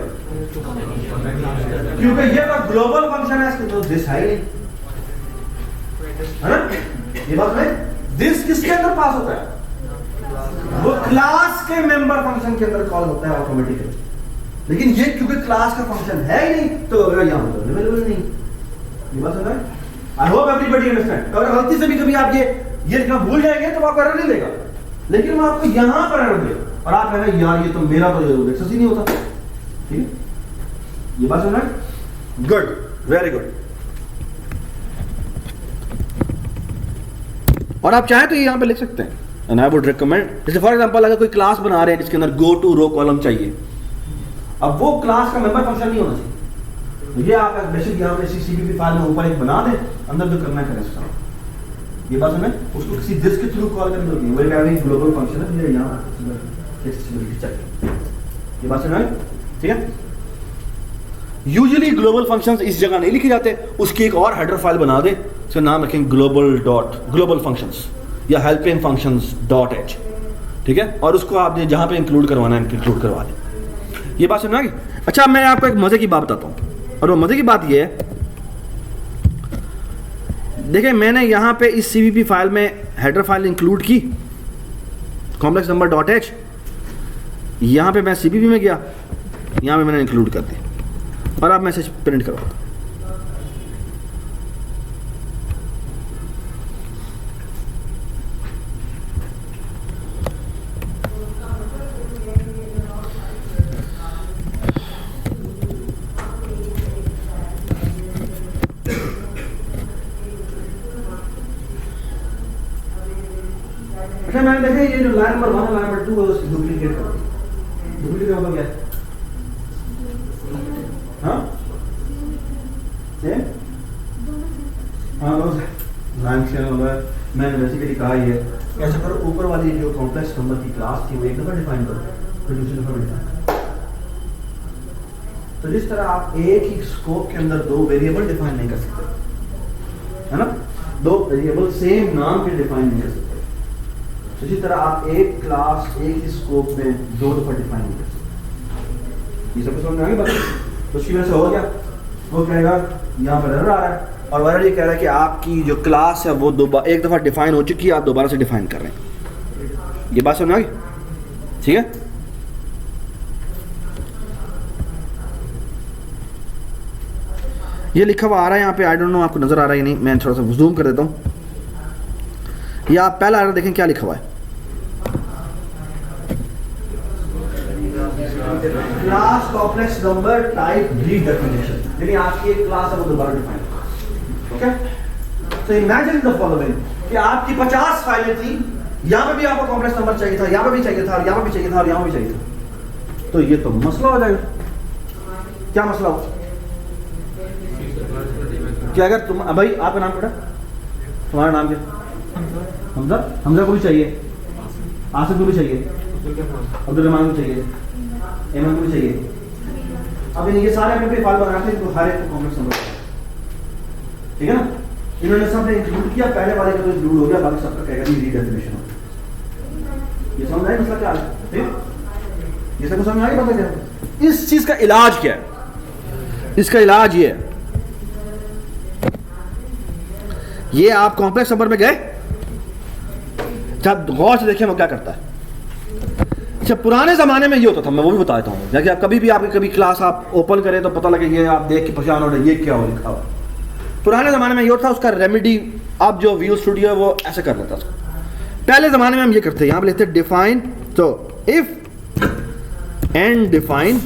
A: क्योंकि ये तो ग्लोबल फंक्शन है, इसके तो दिस है ही नहीं, है ना। ये बात समझ। दिस किसके अंदर पास होता है? वो क्लास के मेंबर फंक्शन के अंदर कॉल होता है ऑटोमेटिकली, लेकिन ये क्योंकि क्लास का फंक्शन है ही नहीं, तो यहां पर अवेलेबल नहीं। ये बात समझ। आई होप एवरीबॉडी अंडरस्टैंड। अगर गलती से भी कभी आप ये लिखना भूल जाएंगे तो आपको एरर नहीं देगा, लेकिन वो आपको यहां पर एरर देगा और आप कहेंगे यार ये तो मेरा तो एक्सेस ही नहीं होता, ठीक है। ये बात समझ। Good, very good. और आप चाहें तो ये यहां पे लिख सकते हैं, एंड आई वुड रिकमेंड, जैसे फॉर एग्जांपल अगर कोई क्लास बना रहे हैं जिसके अंदर गो टू रो कॉलम चाहिए, अब वो क्लास का मेंबर फंक्शन नहीं होना चाहिए, तो ये आप बेसिक यहाँ पे सीसीबीपी फाइल में ऊपर एक बना दें, अंदर जो करना है करें उसका। ये बात समझ। उसको किसी दिस के थ्रू कॉल करनी होती है, वो एक ग्लोबल फंक्शन है, ये यहाँ एक्सेसिबिलिटी चाहिए। ये बात समझ, ठीक है। यूजुअली ग्लोबल फंक्शंस इस जगह नहीं लिखे जाते, उसकी एक और हेडर फाइल बना दे, उसका नाम रखेंगे ग्लोबल फंक्शंस या हेल्पिंग फंक्शंस डॉट एच, ठीक है। और उसको आपने जहाँ पे इंक्लूड करवाना है इंक्लूड करवा दें। ये बात समझ आ गई। अच्छा, मैं आपको एक मजे की बात बताता हूँ, और वो मजे की बात ये है, देखिए मैंने यहाँ पे इस सीवीपी फाइल में हेडर फाइल इंक्लूड की कॉम्प्लेक्स नंबर डॉट एच, यहाँ पे मैं सीवीपी में गया, यहाँ पे मैंने इंक्लूड कर दी और आप मैसेज प्रिंट करवाओ। अच्छा, मैंने देखा ये जो लाइन नंबर 1 लाइन नंबर 2 है उसकी डुप्लीकेट कर दी। डुप्लीकेट होगा क्या? हाँ सेम, हाँ लाइन से होगा। मैंने बेसिकली कहा ही है ऐसा करो, ऊपर वाली जो कॉम्प्लेक्स नंबर की क्लास थी वो एक दफा डिफाइन करो, फिर दूसरी दफा डिफाइन। तो जिस तरह आप एक ही स्कोप के अंदर दो वेरिएबल डिफाइन नहीं कर सकते, है ना, दो वेरिएबल सेम नाम के डिफाइन नहीं कर सकते, इसी तरह आप एक क्लास एक ही स्कोप में दो दफा डिफाइन नहीं कर सकते। ये सब समझ में आ गया बात? तो उसकी वजह से हो गया, वो कहेगा यहाँ पर एरर आ रहा है, और एरर ये कह रहा है कि आपकी जो क्लास है वो एक दफा डिफाइन हो चुकी है, आप दोबारा से डिफाइन कर रहे हैं। ये बात समझ में आ गई, ठीक है। ये लिखा हुआ आ रहा है यहाँ पे, आई डोंट नो आपको नजर आ रहा है या नहीं, मैं थोड़ा सा जूम कर देता हूँ। ये आप पहला एरर देखें क्या लिखा हुआ है, class complex number type redefinition, यानी आपकी एक क्लास है वो दोबारा डिफाइन। ओके, तो इमेजिन द फॉलोइंग कि आपकी 50 फाइलें थी, यहां पे भी आपको कॉम्प्लेक्स नंबर चाहिए था, यहां पे भी चाहिए था, यहां पे भी चाहिए था और यहां पे भी चाहिए था, तो ये तो मसला हो जाएगा। क्या मसला हो कि अगर तुम भाई आपका नाम बेटा, तुम्हारा नाम क्या? हमजा। हमजा को भी चाहिए, आसिफ को भी चाहिए, अब्दुल रहमान को चाहिए, एमन को भी चाहिए। अब ये सारे अपने फाइल बनाते हैं तो हर एक को कॉम्प्लेक्स नंबर, ठीक है ना। इन्होंने सबने इंक्लूड किया, पहले वाले का तो इंक्लूड हो गया, बाकी सबका कहेगा रीडेफिनेशन हो। ये समझ आया मसला क्या है? ठीक, ये सब समझ आ गया। पता क्या इस चीज का इलाज क्या है? इसका इलाज ये है, ये आप कॉम्प्लेक्स नंबर में गए, जब गौर से देखिए वो क्या करता है। अच्छा, पुराने ज़माने में ये होता था, मैं वो भी बताता हूँ, जैसे आप कभी भी आपकी कभी क्लास आप ओपन करें तो पता लगे ये आप देख के परेशान हो रहे ये क्या हो लिखा हुआ। पुराने ज़माने में ये होता था, उसका रेमेडी अब जो विजुअल स्टूडियो है वो ऐसे कर लेता था। पहले ज़माने में हम ये करते हैं, यहाँ पे लिखते हैं डिफाइन, तो if and define.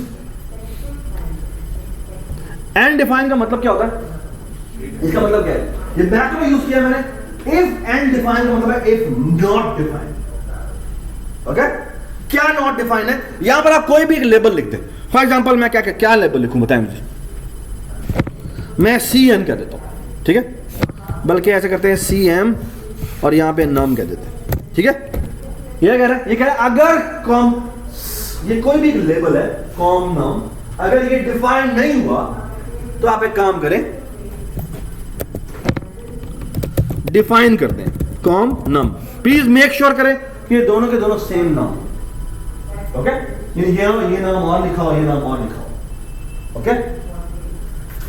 A: And define का मतलब क्या होता है? इसका मतलब क्या है? ये मैक्रो यूज किया मैंने। इफ एंड डिफाइन का मतलब है इफ नॉट डिफाइन। ओके, क्या नॉट डिफाइन है, यहां पर आप कोई भी एक लेबल लिख दें। फॉर एग्जांपल मैं क्या लेबल लिखूं बताएं मुझे, मैं CN कह देता हूं, ठीक है, बल्कि ऐसे करते हैं CM और यहां पे नम कह देते हैं, ठीक है। ये कह रहा है अगर कॉम, ये कोई भी एक लेबल है कॉम नम, अगर ये डिफाइन नहीं हुआ तो आप एक काम करें, डिफाइन कर दें com num. Please make sure करें कि ये दोनों के दोनों सेम नाम, ओके, ये नाम और लिखा हो, ये नाम और लिखा हो, ओके।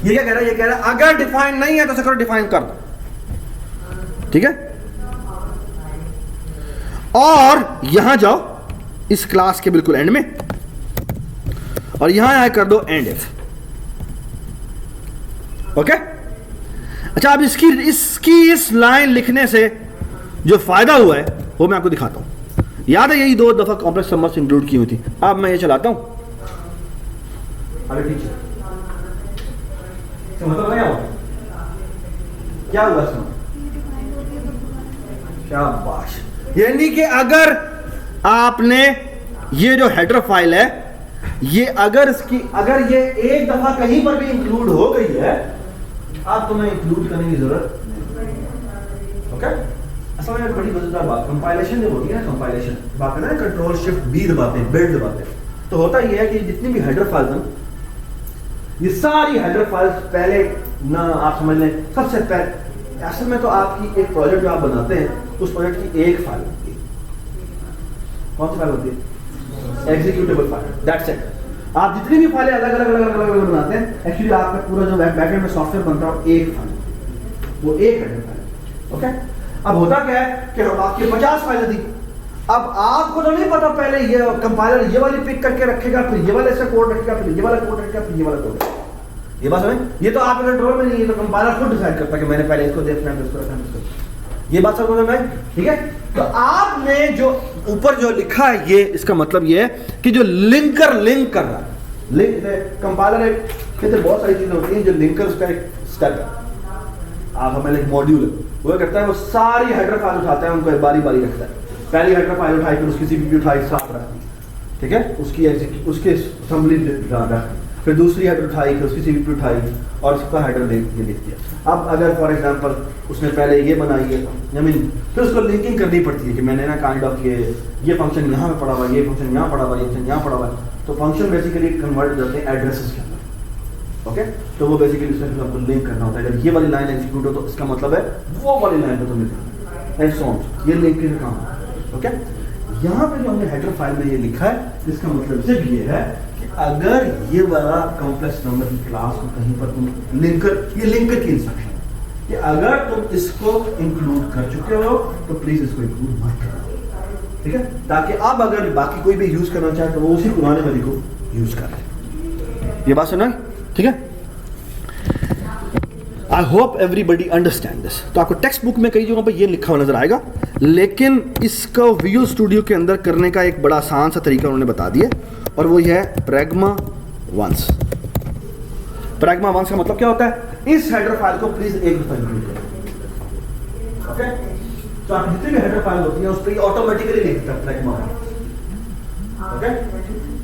A: ये क्या कह रहा है, ये कह रहा है अगर डिफाइन नहीं है तो इसे करो डिफाइन कर दो, ठीक है। और यहां जाओ इस क्लास के बिल्कुल एंड में और यहां आया कर दो एंड इफ, ओके। अच्छा, अब इसकी इस लाइन लिखने से जो फायदा हुआ है वो मैं आपको दिखाता हूं। याद है यही 2 दफा कॉम्प्लेक्स नंबर्स इंक्लूड की हुई थी। अब मैं ये चलाता हूं, अरे ठीक है, मतलब क्या हुआ इसमें, शाबाश। यानी कि अगर आपने ये जो हेडर फाइल है, ये अगर ये एक दफा कहीं पर भी इंक्लूड हो गई है, आप तुम्हें इंक्लूड करने की जरूरत नहीं, ओके। असल में बड़ी मजेदार बात कंपाइलेशन जब होती है ना, कंपाइलेशन बात करना है, कंट्रोल शिफ्ट बी दबाते हैं, बिल्ड दबाते हैं, तो होता ये है कि जितनी भी हेडर फाइल्स हैं, ये सारी हेडर फाइल्स पहले ना आप समझ लें, सबसे पहले असल में तो आपकी एक प्रोजेक्ट जो आप बनाते हैं उस प्रोजेक्ट की एक फाइल होती है, कौन सी फाइल होती है, एग्जीक्यूटेबल फाइल, दैट्स इट। आप जितनी भी फाइलें अलग अलग बनाते हैं, एक्चुअली आपका पूरा जो बैकएंड में सॉफ्टवेयर बनता है एक फाइल, वो एक हेडर फाइल, ओके। अब होता क्या है कि आपकी 50 फाइलें थी, अब आपको तो नहीं पता, पहले ये कंपाइलर ये वाली पिक करके रखेगा, फिर ये वाले से कोड रखेगा, फिर ये वाला कोड रखेगा, फिर ये वाला कोड, ये बात समझ, ये तो आपके कंट्रोल में नहीं है, तो कंपाइलर खुद डिसाइड करता है कि मैंने पहले इसको देखना है, इसको रखना है, ये बात सब समझ में, ठीक है। तो आपने जो ऊपर जो लिखा है, ये इसका मतलब ये है कि जो लिंकर लिंक कर रहा है, लिंक कंपाइलर एक कहते बहुत सारी चीजें होती हैं जो लिंकर उसका एक स्टेप है, आप हमें एक मॉड्यूल है वो करता है, वो सारी हेडर फाइल उठाता है, उनको एक बारी बारी रखता है, पहली हेडर फाइल उठाई, फिर उसकी सीपीयू उठाई, साफ रखी, ठीक है, उसके असेंबली रखी, फिर दूसरी हेडर उठाई, फिर उसकी सीपीयू उठाई और उसका हेडर लिख दिया। अब अगर फॉर एग्जांपल उसने पहले ये बनाई है, आई मीन फिर उसको लिंकिंग करनी पड़ती है कि मैंने ना काइंड ऑफ ये फंक्शन यहाँ पे पड़ा हुआ, ये फंक्शन यहाँ पड़ा हुआ, ये फंक्शन यहाँ पड़ा हुआ, तो फंक्शन बेसिकली कन्वर्ट हो जाते हैं एड्रेसेस के अंदर, ओके। तो वो बेसिकली उसमें आपको लिंक करना होता है, अगर ये वाली लाइन एग्जीक्यूट हो तो इसका मतलब है वो वाली लाइन पे तुम लिखना है, सो ये लिंक का काम है, ओके। यहाँ पे जो हमने हेडर फाइल में ये लिखा है, इसका मतलब सिर्फ ये है कि अगर ये वाला कॉम्प्लेक्स नंबर की क्लास को कहीं पर तुम लिंकर, ये लिंकर की इंस्ट्रक्शन है कि अगर तुम इसको इंक्लूड कर चुके हो तो प्लीज इसको इंक्लूड मत करना, ठीक है, ताकि अब अगर बाकी कोई भी यूज करना चाहे तो वो उसी पुराने वाली को यूज कर ले। ये बात सुना, ठीक है। आई होप एवरीबडी अंडरस्टैंड दिस। तो आपको टेक्स्ट बुक में कई जगहों पर यह लिखा हुआ नजर आएगा, लेकिन इसको विजुअल स्टूडियो के अंदर करने का एक बड़ा आसान सा तरीका उन्होंने बता दिया, और वो यह है प्रैग्मा वंस। प्रैग्मा वंस का मतलब क्या होता है, इस हेडर फाइल को प्लीज एक दफा इंक्लूड करें, ओके। तो आप जितनी भी हेडर फाइल होती है उस पर ऑटोमेटिकली लिख देता है प्रैग्मा वंस, ओके,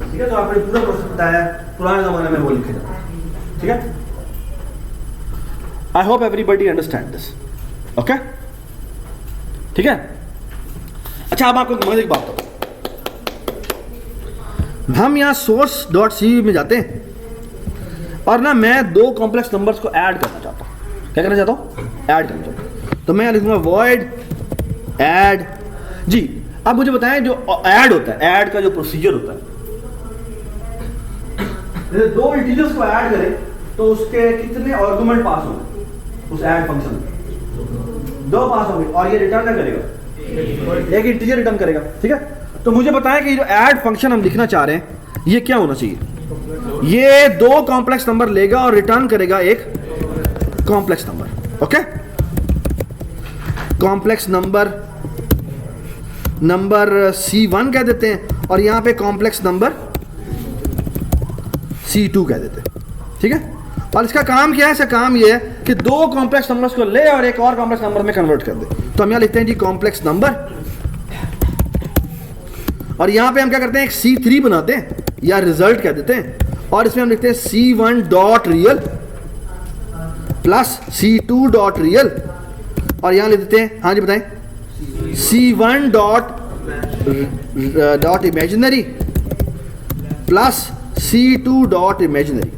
A: ठीक है। तो आपने पूरा प्रोसेस बताया, पुराने जमाने में वो लिखे जाते हैं, ठीक है। आई hope everybody understand this, okay, ठीक है। अच्छा, अब आपको मजे की बात बताओ, हम यहाँ source.c में जाते हैं और ना मैं 2 कॉम्प्लेक्स नंबर्स को ऐड करना चाहता हूँ। क्या करना चाहता हूँ, ऐड करना चाहता हूँ, तो मैं लिखूंगा void add जी। अब मुझे बताएं जो ऐड होता है, ऐड का जो प्रोसीजर होता है, जैसे 2 इंटीजर्स को ऐड करें तो उसके कितने आर्गुमेंट पास होंगे उस ऐड फंक्शन में, 2 पास होंगे, और ये रिटर्न क्या करेगा, एक इंटीजर रिटर्न करेगा, ठीक है। तो मुझे बताएं कि जो ऐड फंक्शन हम लिखना चाह रहे हैं ये क्या होना चाहिए, ये 2 कॉम्प्लेक्स नंबर लेगा और रिटर्न करेगा एक complex number, okay. Complex number C1 कह देते हैं और यहां पे कॉम्प्लेक्स नंबर C2 कह देते हैं, ठीक है। और इसका काम क्या है, इसका काम ये है कि 2 कॉम्प्लेक्स नंबर्स को ले और एक और कॉम्प्लेक्स नंबर में कन्वर्ट कर दे। तो हम यहां लिखते हैं जी कॉम्प्लेक्स नंबर, और यहाँ पे हम क्या करते हैं, एक C3 बनाते हैं या रिजल्ट कह देते हैं, और इसमें हम लिखते हैं C1 dot real plus C2 dot real, और यहाँ लिख देते हैं, हाँ जी बताएं, C1 dot imaginary plus C2 dot imaginary.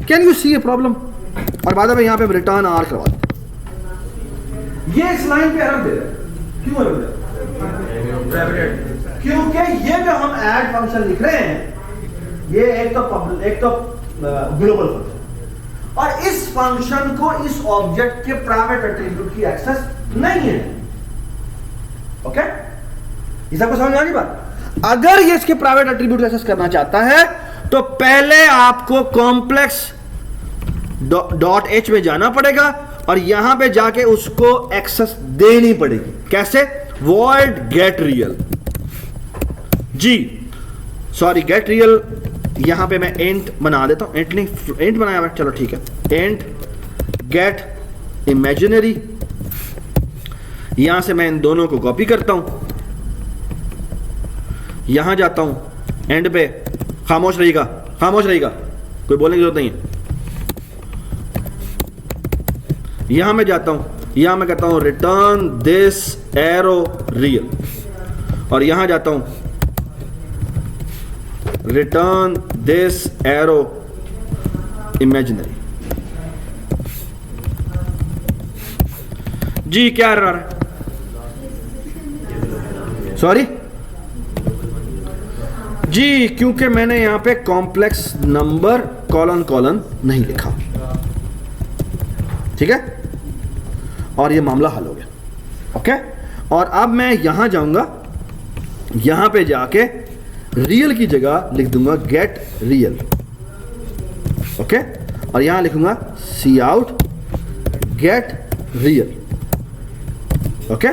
A: Can you see a problem? और बाद में यहाँ पे रिटर्न आर करवा देते हैं। ये इस लाइन पे एरर दे रहे हैं, क्यों एरर दे रहे हैं? क्योंकि ये जो हम ऐड फंक्शन लिख रहे हैं, ये एक तो ग्लोबल फंक्शन, और इस फंक्शन को इस ऑब्जेक्ट के प्राइवेट एट्रीब्यूट की एक्सेस नहीं है। ओके, ये सबको समझ में आ रही बात? अगर ये इसके प्राइवेट एट्रीब्यूट एक्सेस करना चाहता है तो पहले आपको कॉम्प्लेक्स डॉट एच में जाना पड़ेगा और यहां पे जाके उसको एक्सेस देनी पड़ेगी। कैसे? Void get real. जी सॉरी, गेट रियल यहां पे मैं एंट बना देता हूं, एंट नहीं, एंट बनाया मैं, चलो ठीक है, एंट गेट इमेजिनरी। यहां से मैं इन दोनों को कॉपी करता हूं, यहां जाता हूं, एंड पे खामोश रहेगा, खामोश रहेगा, कोई बोलने की जरूरत नहीं है। यहां मैं जाता हूं, यहां मैं कहता हूं रिटर्न दिस एरो रियल, और यहां जाता हूं रिटर्न दिस एरो इमेजिनरी। जी क्या एरर है? सॉरी जी, क्योंकि मैंने यहां पे कॉम्प्लेक्स नंबर कॉलन कॉलन नहीं लिखा। ठीक है, और ये मामला हल हो गया। ओके, और अब मैं यहां जाऊंगा, यहां पे जाके रियल की जगह लिख दूंगा गेट रियल। ओके, और यहां लिखूंगा cout get real. Okay,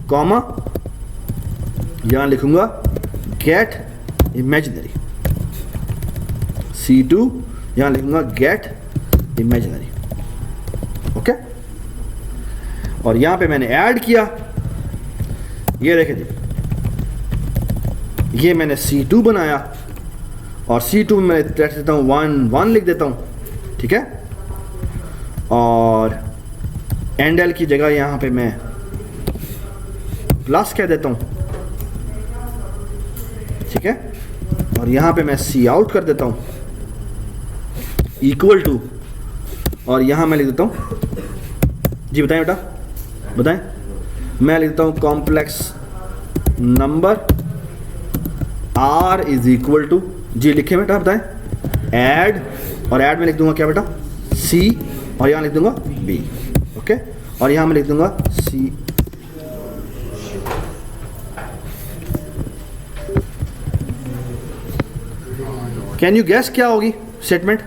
A: comma, यहां लिखूंगा गेट इमेजिनरी। C2 यहां लिखूंगा गेट इमेजिनरी। ओके, और यहां पे मैंने ऐड किया, ये देखें जी, ये मैंने C2 बनाया, और C2 में मैं रख देता हूं 1 1 लिख देता हूं। ठीक है, और एंड एल की जगह यहां पे मैं प्लस कह देता हूं। ठीक है, और यहां पे मैं सी आउट कर देता हूं इक्वल टू, और यहां मैं लिख देता हूं, जी बताएं बेटा, बताएं, मैं लिख देता हूं complex number R is equal to, जी लिखे बेटा, बताएं, ऐड, और ऐड में लिख दूंगा क्या बेटा, सी, और यहां लिख दूंगा बी। ओके, और यहां मैं लिख दूंगा सी। कैन यू गैस क्या होगी statement?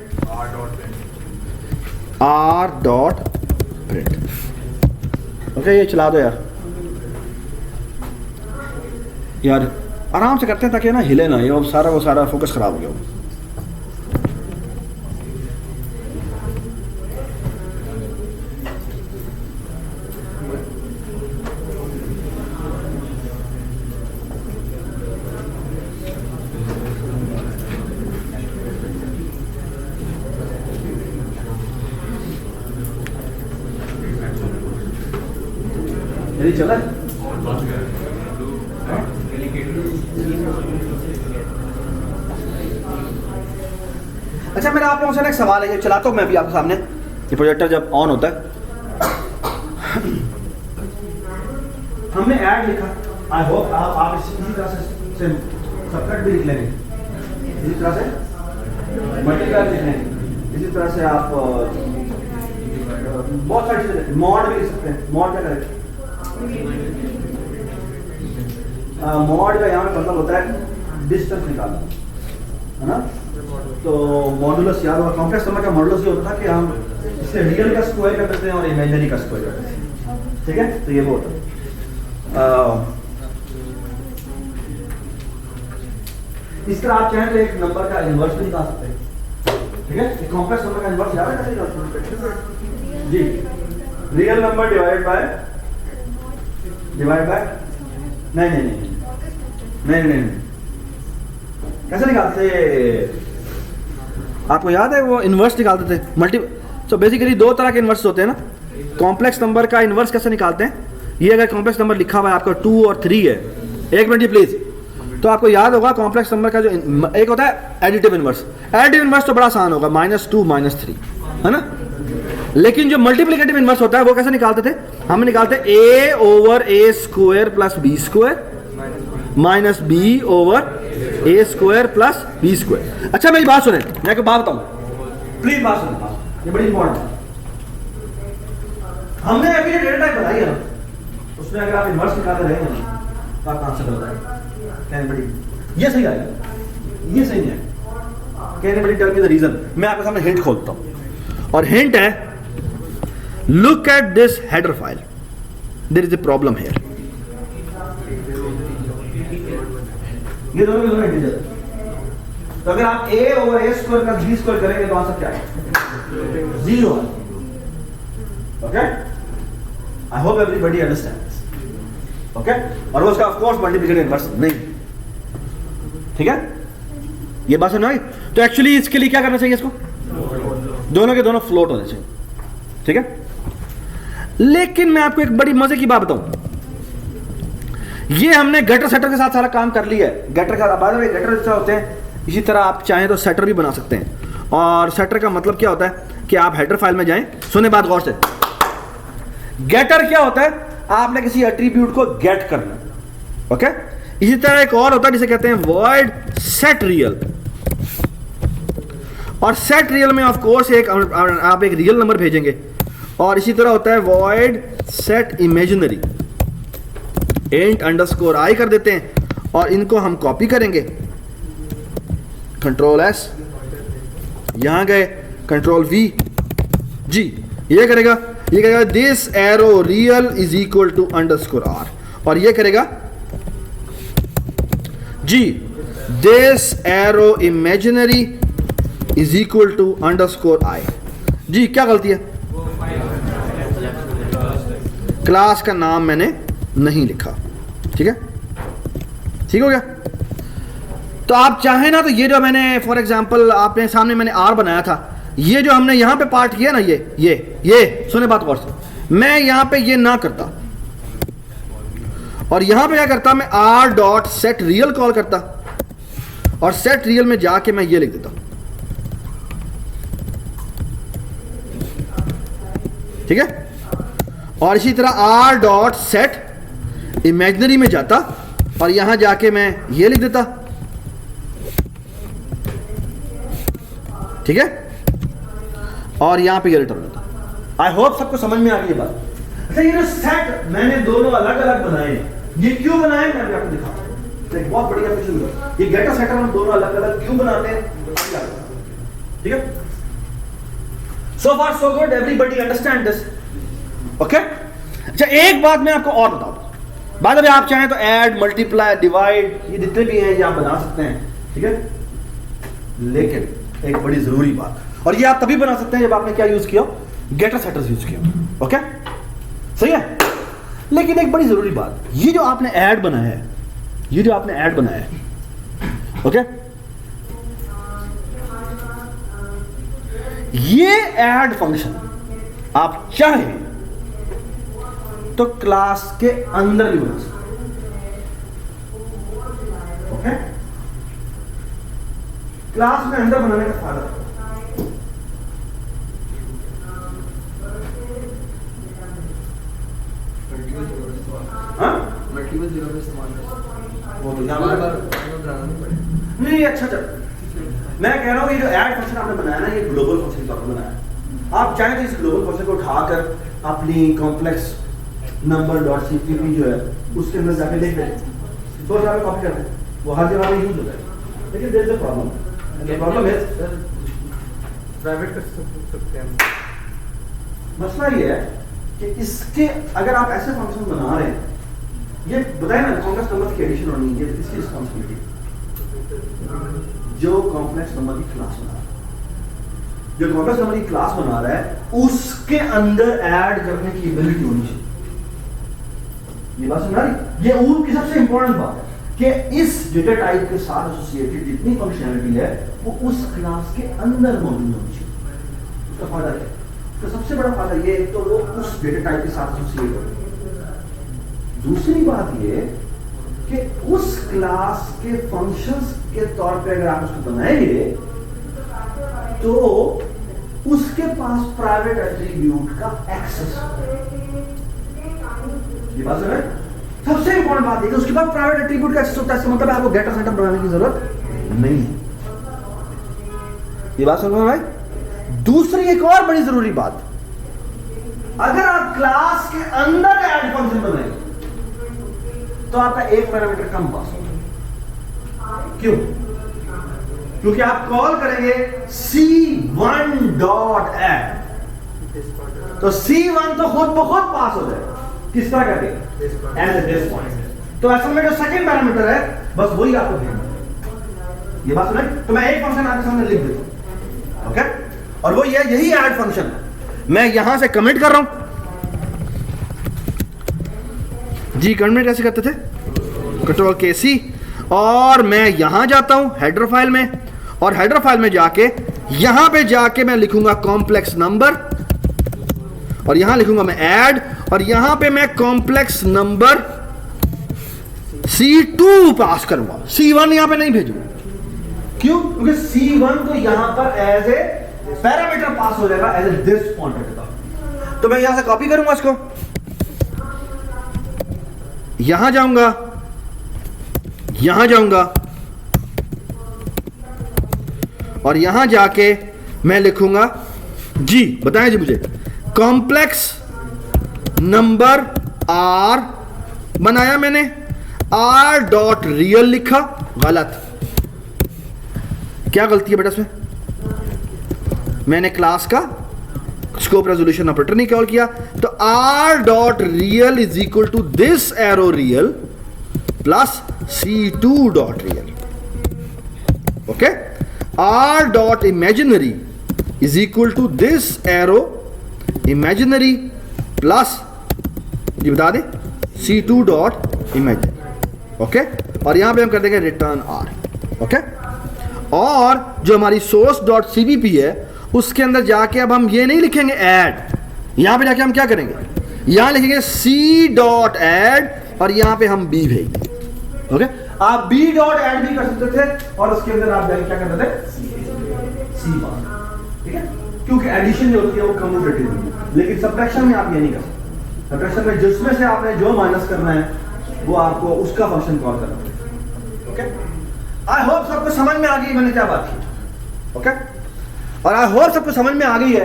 A: R dot print. Okay, ये चला दो यार, यार आराम से करते हैं ताकि ना हिले ना, ये वो सारा फोकस खराब हो गया। यदि चला अच्छा, मेरा आप लोगों से एक सवाल है, ये चलाता हूं मैं भी आपके सामने। ये प्रोजेक्टर जब ऑन होता है, हमने ऐड लिखा, आई होप आप इसी तरह से सबकट भी लिख लेंगे, इसी तरह से मल्टीप्लाई लिख लेंगे, इसी तरह से आप बहुत सारी चीजें, मॉड भी लिख सकते हैं। मॉड क्या करें? मॉड का यहाँ मतलब होता है डिस्टेंस निकालना, है ना? तो मॉडुलस याद होगा, कॉम्प्लेक्स नंबर का मॉडुलस ये होता था कि हम इससे रियल का स्क्वायर कर देते हैं और इमेजिनरी का स्क्वायर कर देते हैं। ठीक है, तो ये वो होता है। इस तरह आप चाहें तो एक नंबर का इनवर्स भी निकाल सकते हैं। ठीक है, कॉम्प्लेक्स नंबर का इनवर्स याद है कैसे निकालते हैं? जी, रियल नंबर डिवाइड बाय नहीं, नहीं नहीं नहीं, कैसे निकालते थे? आपको याद है वो इन्वर्स निकालते थे मल्टी। तो बेसिकली दो तरह के इन्वर्स होते हैं ना। कॉम्प्लेक्स नंबर का इन्वर्स कैसे निकालते हैं? ये अगर कॉम्प्लेक्स नंबर लिखा हुआ है आपका 2 और 3 है, एक मिनट प्लीज, तो आपको याद होगा कॉम्प्लेक्स नंबर का जो एक होता है एडिटिव इन्वर्स। एडिटिव इन्वर्स तो बड़ा आसान होगा, -2 -3, है ना। लेकिन जो मल्टीप्लिकेटिव इन्वर्स होता है वो कैसे निकालते थे? हम निकालते a/a² + b² minus b/a² + b²। अच्छा मेरी बात सुने, मैं आपको बात बताऊं, प्लीज बात सुने, ये बड़ी इंपॉर्टेंट है। हमने अभी डेटा टाइप बनाई है ना, उसमें अगर आप इन्वर्स निकालते रहेंगे ना तो आपका आंसर होता है। कैन बड़ी ये सही आएगा, ये सही है। कैन बड़ी टेल मी द रीजन। मैं आपके सामने हिंट खोलता हूं, और हिंट है, look at this header file, there is a problem here. ये दोनों के दोनों इंटीजर, तो अगर आप a/a² + b² करेंगे तो आंसर क्या है? 0। Okay, I hope everybody understands. Okay, और वो उसका ऑफ कोर्स मल्टीप्लिकेटिव इन्वर्स नहीं, ठीक है। ये बात समझ आई? तो एक्चुअली इसके लिए क्या करना चाहिए? इसको दोनों के दोनों फ्लोट होने चाहिए, ठीक है। लेकिन मैं आपको एक बड़ी मजे की बात बताऊं, ये हमने गेटर सेटर के साथ सारा काम कर लिया है। गेटर का बाद में गेटर जैसा होते हैं, इसी तरह आप चाहें तो सेटर भी बना सकते हैं। और सेटर का मतलब क्या होता है कि आप हेडर फाइल में जाएं, सुने बात गौर से। गेटर क्या होता है? आपने किसी एट्रीब्यूट को गेट करना, ओके। इसी तरह एक और होता है जिसे कहते हैं वॉइड सेट रियल। और सेट रियल में ऑफ कोर्स एक आप एक रियल नंबर भेजेंगे। और इसी तरह होता है वॉइड सेट इमेजिनरी, int_i कर देते हैं, और इनको हम कॉपी करेंगे, Ctrl+S, यहां गए Ctrl+V, जी ये करेगा this arrow real is equal to _r, और ये करेगा जी this arrow imaginary is equal to _i। जी क्या गलती है? क्लास का नाम मैंने नहीं लिखा, ठीक है, ठीक हो गया। तो आप चाहें ना तो ये जो मैंने फॉर एग्जांपल आपने सामने मैंने R बनाया था, ये जो हमने यहां पे पार्ट किया ना, ये सुने बात गौर से, मैं यहां पे ये ना करता और यहां पे क्या करता, मैं r.setReal कॉल करता और सेट रियल में जाके मैं ये लिख देता, ठीक है। और इसी तरह r.set इमेजिनरी में जाता और यहां जाके मैं ये लिख देता, ठीक है, और यहां पे ये रिटर्न होता। आई होप सबको समझ में आ गई ये बात। अच्छा, ये जो सेट मैंने दोनों अलग अलग बनाए, ये क्यों बनाए मैं आपको दिखाता हूं। एक बहुत बढ़िया क्वेश्चन है, ये गेटर सेटर हम दोनों अलग अलग क्यों बनाते हैं, ठीक है। So far so good, everybody understand this, okay. अच्छा एक बात मैं आपको और बताऊं, बाद में आप चाहें तो ऐड, मल्टीप्लाई, डिवाइड, ये जितने भी हैं ये आप बना सकते हैं, ठीक है। लेकिन एक बड़ी जरूरी बात, और ये आप तभी बना सकते हैं जब आपने क्या यूज किया, गेटर सेटर्स यूज किया, ओके, सही है। लेकिन एक बड़ी जरूरी बात, ये जो आपने ऐड बनाया है, ये जो आपने ऐड बनाया है, ओके, ये ऐड फंक्शन आप चाहें तो क्लास के अंदर भी बना सकते, ओके। क्लास में अंदर बनाने का फायदा,
C: मल्टीपल जीरो में इस्तेमाल
A: वो तो नहीं। अच्छा मैं कह रहा हूं ये जो ऐड फंक्शन आपने बनाया ना, ये ग्लोबल फंक्शन का बनाया। आप चाहें तो इस ग्लोबल फंक्शन को उठाकर अपनी कॉम्प्लेक्स नंबर.cpp जो है उसके अंदर जाके लिख दें, तो आप कॉपी कर दें, वो हर जगह में यूज होता है। लेकिन there is a problem, the problem is
C: private कर सकते हैं।
A: मसला ये है कि इसके अगर आप ऐसे फंक्शन बना रहे हैं, ये बताए ना कॉम्प्लेक्स नंबर की एडिशन होनी है, इसकी रिस्पांसिबिलिटी जो कॉम्प्लेक्स नंबर की क्लास बना रहा है, जो कॉम्प्लेक्स नंबर की क्लास बना रहा है उसके अंदर ऐड करने की एबिलिटी होनी चाहिए। ये बात समझ आ रही? ये ऊर की सबसे इंपॉर्टेंट बात है। कि इस डेटा टाइप के साथ एसोसिएटेड जितनी फंक्शनैलिटी है वो उस क्लास के अंदर मौजूद होनी चाहिए। उसका फायदा क्या है? तो सबसे बड़ा फायदा ये है, तो वो उस डेटा टाइप के साथ एसोसिएट हो। दूसरी बात ये कि उस क्लास के फंक्शंस के तौर पे अगर आप उसको बनाएंगे तो उसके पास प्राइवेट एट्रीब्यूट का एक्सेस। ये बात है सबसे इंपॉर्टेंट बात है कि उसके पास प्राइवेट एट्रीब्यूट का एक्सेस होता है। इसका मतलब आपको गेटर सेटअप बनाने की जरूरत नहीं है। ये बात समझ में भाई। दूसरी एक और बड़ी जरूरी बात, अगर आप क्लास के अंदर ऐड फंक्शन बनाएंगे तो आपका एक पैरामीटर कम पास होगा। क्यों? क्योंकि आप कॉल करेंगे C1 डॉट ऐड, तो C1 तो खुद ब खुद पास हो जाएगा। किस तरह करके? As a this point. तो असल में जो सेकंड पैरामीटर है बस वही आपको देना। ये बात सुने, तो मैं एक फंक्शन आपके सामने लिख देता हूं, ओके? और वो ये यही ऐड फंक्शन मैं यहां से कमिट कर रहा हूं जी। कमिट कैसे करते थे? कंट्रोल के सी, और मैं यहां जाता हूं हेडर फाइल में, और हेडर फाइल में जाके यहां पे जाके मैं लिखूंगा कॉम्प्लेक्स नंबर, और यहां लिखूंगा मैं ऐड, और यहां पे मैं कॉम्प्लेक्स नंबर C2 पास करूंगा। C1 यहां पे नहीं भेजूंगा। क्यों? क्योंकि C1 तो यहां पर एज ए पैरामीटर पास हो जाएगा एज ए दिस पॉइंटर के साथ। तो मैं यहां से कॉपी करूंगा इसको, यहां जाऊंगा, यहां जाऊंगा, और यहां जाके मैं लिखूंगा जी, बताएं जी मुझे, कॉम्प्लेक्स नंबर R बनाया मैंने, R डॉट रियल लिखा, गलत। क्या गलती है बेटा इसमें? मैंने क्लास का स्कोप रेजोल्यूशन ऑपरेटर नहीं कॉल किया। तो R dot real is equal to this arrow real plus C2 dot real, okay? R dot imaginary is equal to this arrow imaginary plus, ये बता दें, C2 डॉट इमेजिनरी, ओके? और यहां पे हम कर देंगे रिटर्न R, ओके? और जो हमारी सोर्स डॉट CBP है उसके अंदर जाके अब हम ये नहीं लिखेंगे ऐड, यहां पे जाके हम क्या करेंगे, यहां लिखेंगे C डॉट ऐड, और यहां पे हम B भेजेंगे, ओके? आप B डॉट ऐड भी कर सकते थे, और उसके अंदर आप जाके क्या करते थे, C बार, ठीक है? क्योंकि एडिशन जो होती है वो कम्यूटेटिव होती है, लेकिन सबट्रैक्शन में आप ये नहीं कर सकते। सबट्रैक्शन में जिसमें से आपने जो माइनस करना है वो आपको उसका फंक्शन कॉल करना है, ओके? आई होप सबको समझ में आ गई मैंने क्या बात की, ओके? और आई होप सबको समझ में आ गई है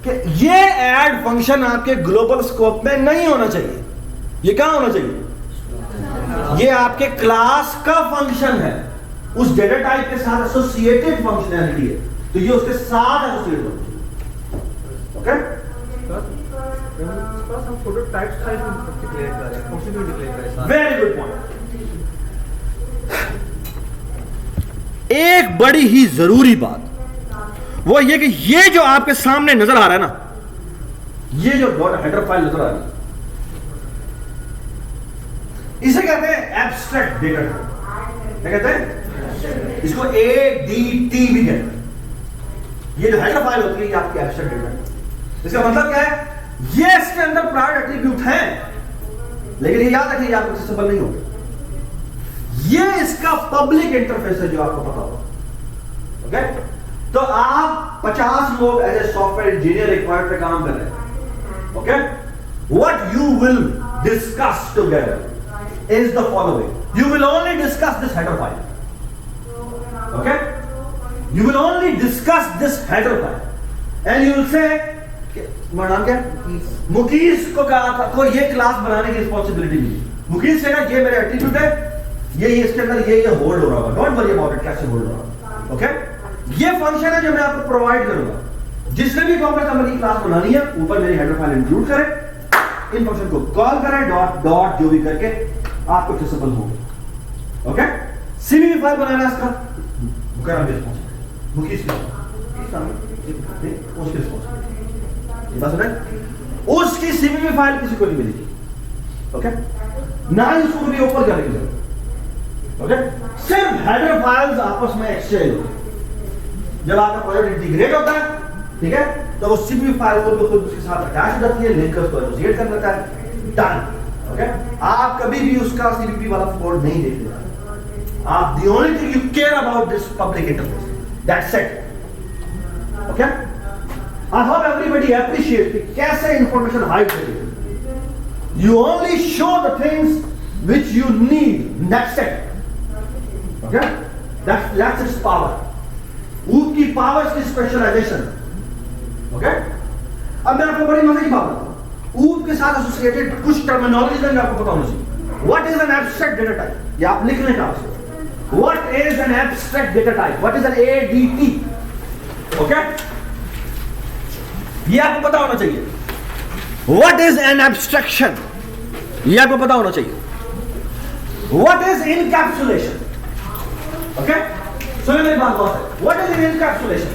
A: कि ये ऐड फंक्शन आपके ग्लोबल स्कोप में नहीं होना चाहिए। ये कहां होना चाहिए? ये आपके क्लास का फंक्शन है, उस डेटा टाइप के साथ एसोसिएटेड फंक्शनैलिटी है, तो ये उसके साथ एसोसिएट होना चाहिए, ओके?
C: हम फोटो टाइप साइज में डिक्लेयर कर रहे हैं, फंक्शन को डिक्लेयर कर रहे हैं।
A: Very good point. एक बड़ी ही जरूरी बात वो ये कि ये जो आपके सामने नजर आ रहा है ना, ये जो डॉट हेडर फाइल नजर आ रही है, इसे कहते हैं एब्स्ट्रैक्ट डेटा टाइप। क्या कहते हैं? इसको ADT भी कहते हैं। ये जो हेडर फाइल होती है ये आपकी एब्स्ट्रैक्ट डेटा है। इसका मतलब क्या है? ये इसके अंदर प्राइवेट एट्रीब्यूट है, लेकिन ये याद रखिए ये आपको एक्सेसिबल नहीं होगा। ये इसका पब्लिक इंटरफेस है जो आपको पता होगा, ओके? तो आप 50 लोग एज ए सॉफ्टवेयर इंजीनियर एक प्रोजेक्ट पे काम कर रहे हैं, okay? What you will discuss together is the following. You will only discuss this header file, okay? You will only discuss this header file and you will say, तुम्हारा नाम क्या है? मुकेश को कहा था को ये क्लास बनाने की रिस्पॉन्सिबिलिटी मिली। मुकेश से ना ये मेरे एट्रीब्यूट है, ये इसके अंदर ये होल्ड हो रहा होगा, डोंट वरी अबाउट इट, कैसे होल्ड हो रहा है, ओके? ये फंक्शन है जो मैं आपको प्रोवाइड करूंगा। जिसने भी कॉम्प्लेक्स नंबर की क्लास बनानी है ऊपर मेरी हेडर फाइल इंक्लूड करें, इन फंक्शन को कॉल करें, डॉट डॉट जो भी करके आपको एक्सेसिबल होगा, ओके? CBP फाइल बनाना है इसका, मुकेश उसकी CBP फाइल किसी को नहीं मिलेगी, ओके? ना ही उसको भी ओपन करने की जरूरत, ओके, सिर्फ हेडर फाइल्स आपस में एक्सचेंज होती है। जब आपका प्रोजेक्ट इंटीग्रेट होता है, ठीक है, तो वो सीपीयू फाइल को खुद उसके साथ अटैच हो जाती है, लिंकर्स को एसोसिएट कर लेता है, डन। ओके, आप कभी भी उसका सीपीपी वाला कोड नहीं देखते, आप the only thing you care about this public interface, that's it. Okay, I hope everybody appreciate कि कैसे इंफॉर्मेशन हाइड करें। You only show the things which you need, that's it. Okay, that's it's power. ऊप की power की specialisation. Okay, अब मैं आपको बड़ी मजे की बात बताऊं, ऊप के साथ एसोसिएटेड कुछ टर्मिनोलॉजी मैं आपको पता होना चाहिए। What is an abstract data type, ये आप लिख लें आप। What is an abstract data type, what is an ADT. Okay, ये आपको पता होना चाहिए। व्हाट इज एन एब्स्ट्रैक्शन, ये आपको पता होना चाहिए। What is encapsulation. ओके, सुनिए मेरी बात बहुत है। What is encapsulation?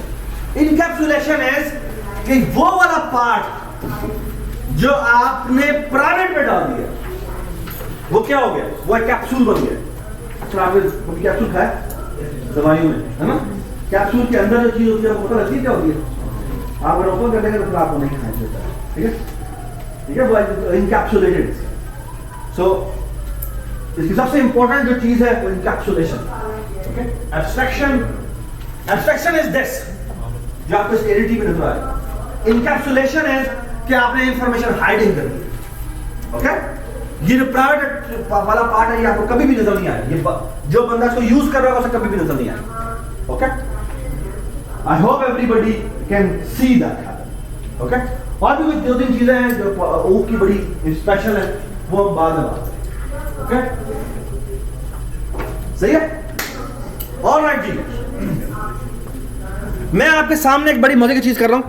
A: Encapsulation is कि वो वाला पार्ट जो आपने प्राइवेट में डाल दिया, वो क्या हो गया? वो एक कैप्सूल बन गया। अच्छा, आपने कैप्सूल खाया दवाइयों में, है ना? कैप्सूल के अंदर जो चीज होती है आपको पता लगती है क्या होती है? आप अगर ओपन कर देंगे तो फिर आपको नहीं खाना चाहिए, ठीक है? ठीक है, वो इनकैप्सुलेटेड। सो इसकी सबसे इंपॉर्टेंट जो चीज है वो encapsulation. Okay, abstraction is this जो आपको इस एडीटी में नजर आ रहा है। इनकैप्सुलेशन इज कि आपने इंफॉर्मेशन हाइडिंग कर दी। ओके, ये जो प्राइवेट वाला पार्ट है ये आपको कभी भी नजर नहीं आएगा। ये जो बंदा इसको यूज कर रहा है उसे कभी भी नजर नहीं आएगा। Okay, I hope everybody can see that happen. Okay, और भी कुछ 2-3 चीजें हैं जो ऊप की बड़ी स्पेशल है, वो हम बाद में बात करेंगे। ओके, सही है? ऑलराइट जी, मैं आपके सामने एक बड़ी मजे की चीज कर रहा हूं।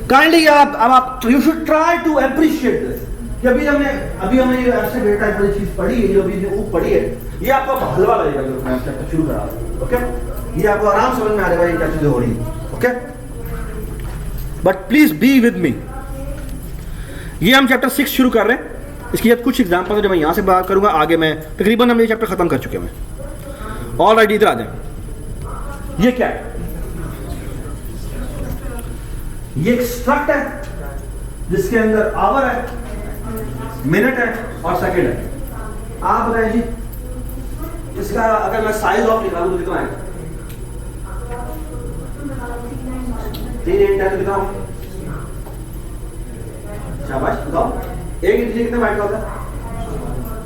A: काइंडली आप you should try to appreciate this कि अभी हमने ये ऐसे डेटा टाइप वाली चीज पढ़ी है, जो अभी जो ऊप पढ़ी है, ये आपको हलवा लगेगा जो मैं चैप्टर शुरू करा रहा हूं। ओके, ये आपको आराम समझ में आ जाएगा ये क्या चीजें हो रही है। Okay, but please be with me. ये हम चैप्टर 6 शुरू कर रहे हैं। इसकी कुछ एग्जांपल है जो मैं यहां से बात करूंगा, आगे मैं तकरीबन हम ये चैप्टर खत्म कर चुके हैं। ऑलराइट, इधर आ जाए। ये क्या है? ये एक स्ट्रक्ट है जिसके अंदर आवर है, मिनट है और सेकंड है। आप बताइए जी, इसका अगर मैं साइज ऑफ निकालूं तो कितना आएगा? 3 × 10 कितना होगा? शाबाश, बताओ। 1 × 3 कितना बाइट का होता है?